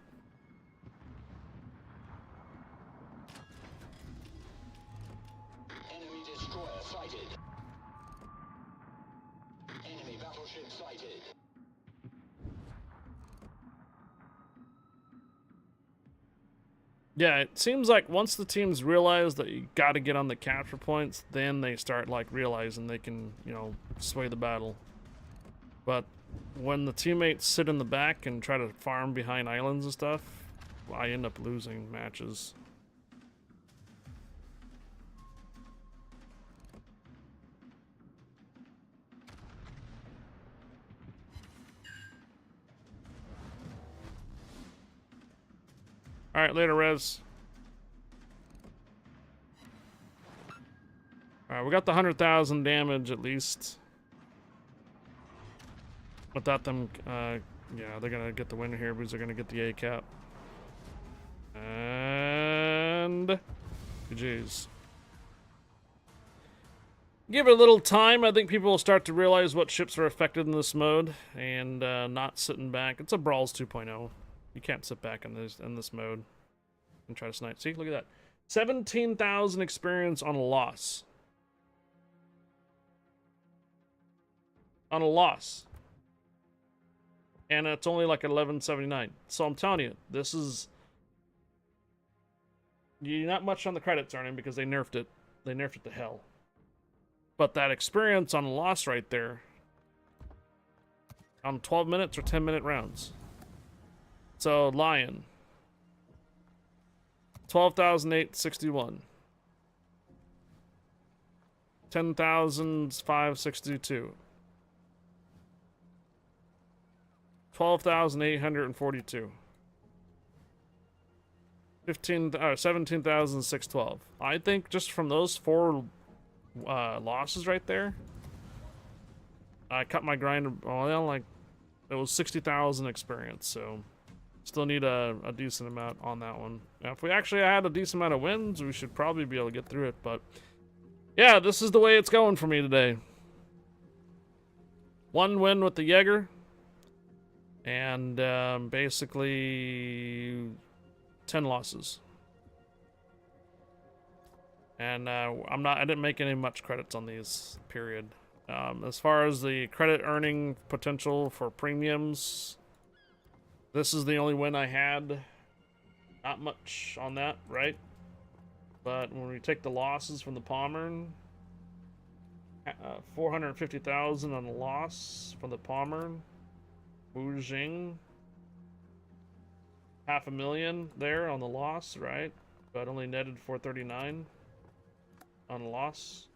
warship sighted. Yeah, it seems like once the teams realize that you got to get on the capture points, then they start like realizing they can, you know, sway the battle. But when the teammates sit in the back and try to farm behind islands and stuff, I end up losing matches. Alright, later, Rez. Alright, we got the 100,000 damage at least. Without them, yeah, they're gonna get the win here because they're gonna get the A cap. And GG's. Give it a little time. I think people will start to realize what ships are affected in this mode and not sitting back. It's a Brawls 2.0. You can't sit back in this mode and try to snipe. See, look at that. 17,000 experience on a loss. On a loss. And it's only like 1179. So I'm telling you, this is... You're not much on the credits earning because they nerfed it. They nerfed it to hell. But that experience on a loss right there, on 12 minutes or 10-minute rounds. So, Lion. 12,861. 10,562. 12,842. 17,612. I think just from those 4 losses right there, I cut my grind. Well, like it was 60,000 experience, so still need a decent amount on that one. Now, if we actually had a decent amount of wins, we should probably be able to get through it. But yeah, this is the way it's going for me today. 1 win with the Jaeger, and basically 10 losses. And I didn't make any much credits on these, period. As far as the credit earning potential for premiums, this is the only win I had. Not much on that, right? But when we take the losses from the Pommern, 450,000 on the loss from the Pommern. Wujing, 500,000 there on the loss, right? But only netted 439 on the loss.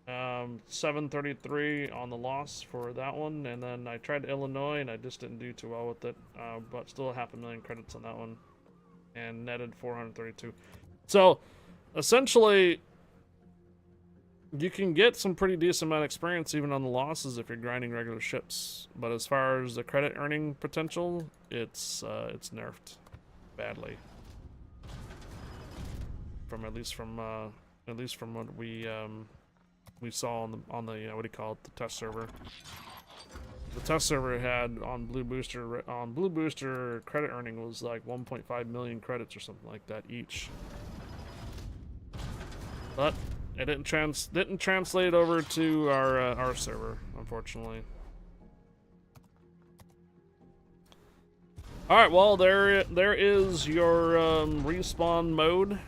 733 on the loss for that one, and then I tried Illinois and I just didn't do too well with it, but still 500,000 credits on that one, and netted 432. So essentially, you can get some pretty decent amount of experience even on the losses if you're grinding regular ships. But as far as the credit earning potential, it's nerfed badly. At least from what we saw on the what do you call it, the test server. The test server had on Blue Booster credit earning was like 1.5 million credits or something like that each. But it didn't translate over to our server, unfortunately. All right, well there is your respawn mode.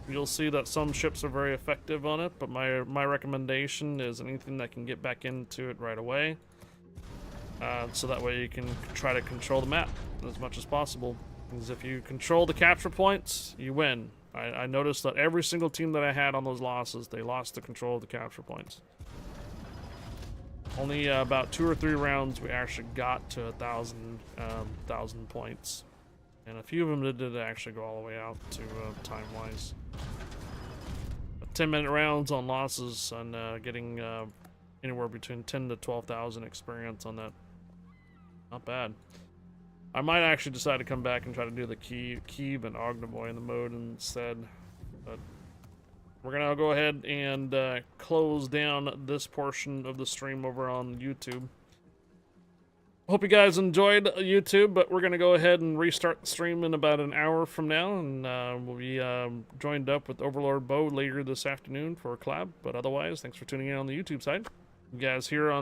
You'll see that some ships are very effective on it, but my recommendation is anything that can get back into it right away, so that way you can try to control the map as much as possible. Because if you control the capture points, you win. I noticed that every single team that I had on those losses, they lost the control of the capture points. Only about 2 or 3 rounds we actually got to 1,000 points, and a few of them did actually go all the way out to time-wise. 10-minute rounds on losses and getting anywhere between 10 to 12,000 experience on that. Not bad. I might actually decide to come back and try to do the Keeb and Ognivoy in the mode instead. But we're gonna go ahead and close down this portion of the stream over on YouTube. Hope you guys enjoyed YouTube, but we're gonna go ahead and restart the stream in about an hour from now, and we'll be joined up with Overlord Bo later this afternoon for a collab. But otherwise, thanks for tuning in on the YouTube side. You guys here on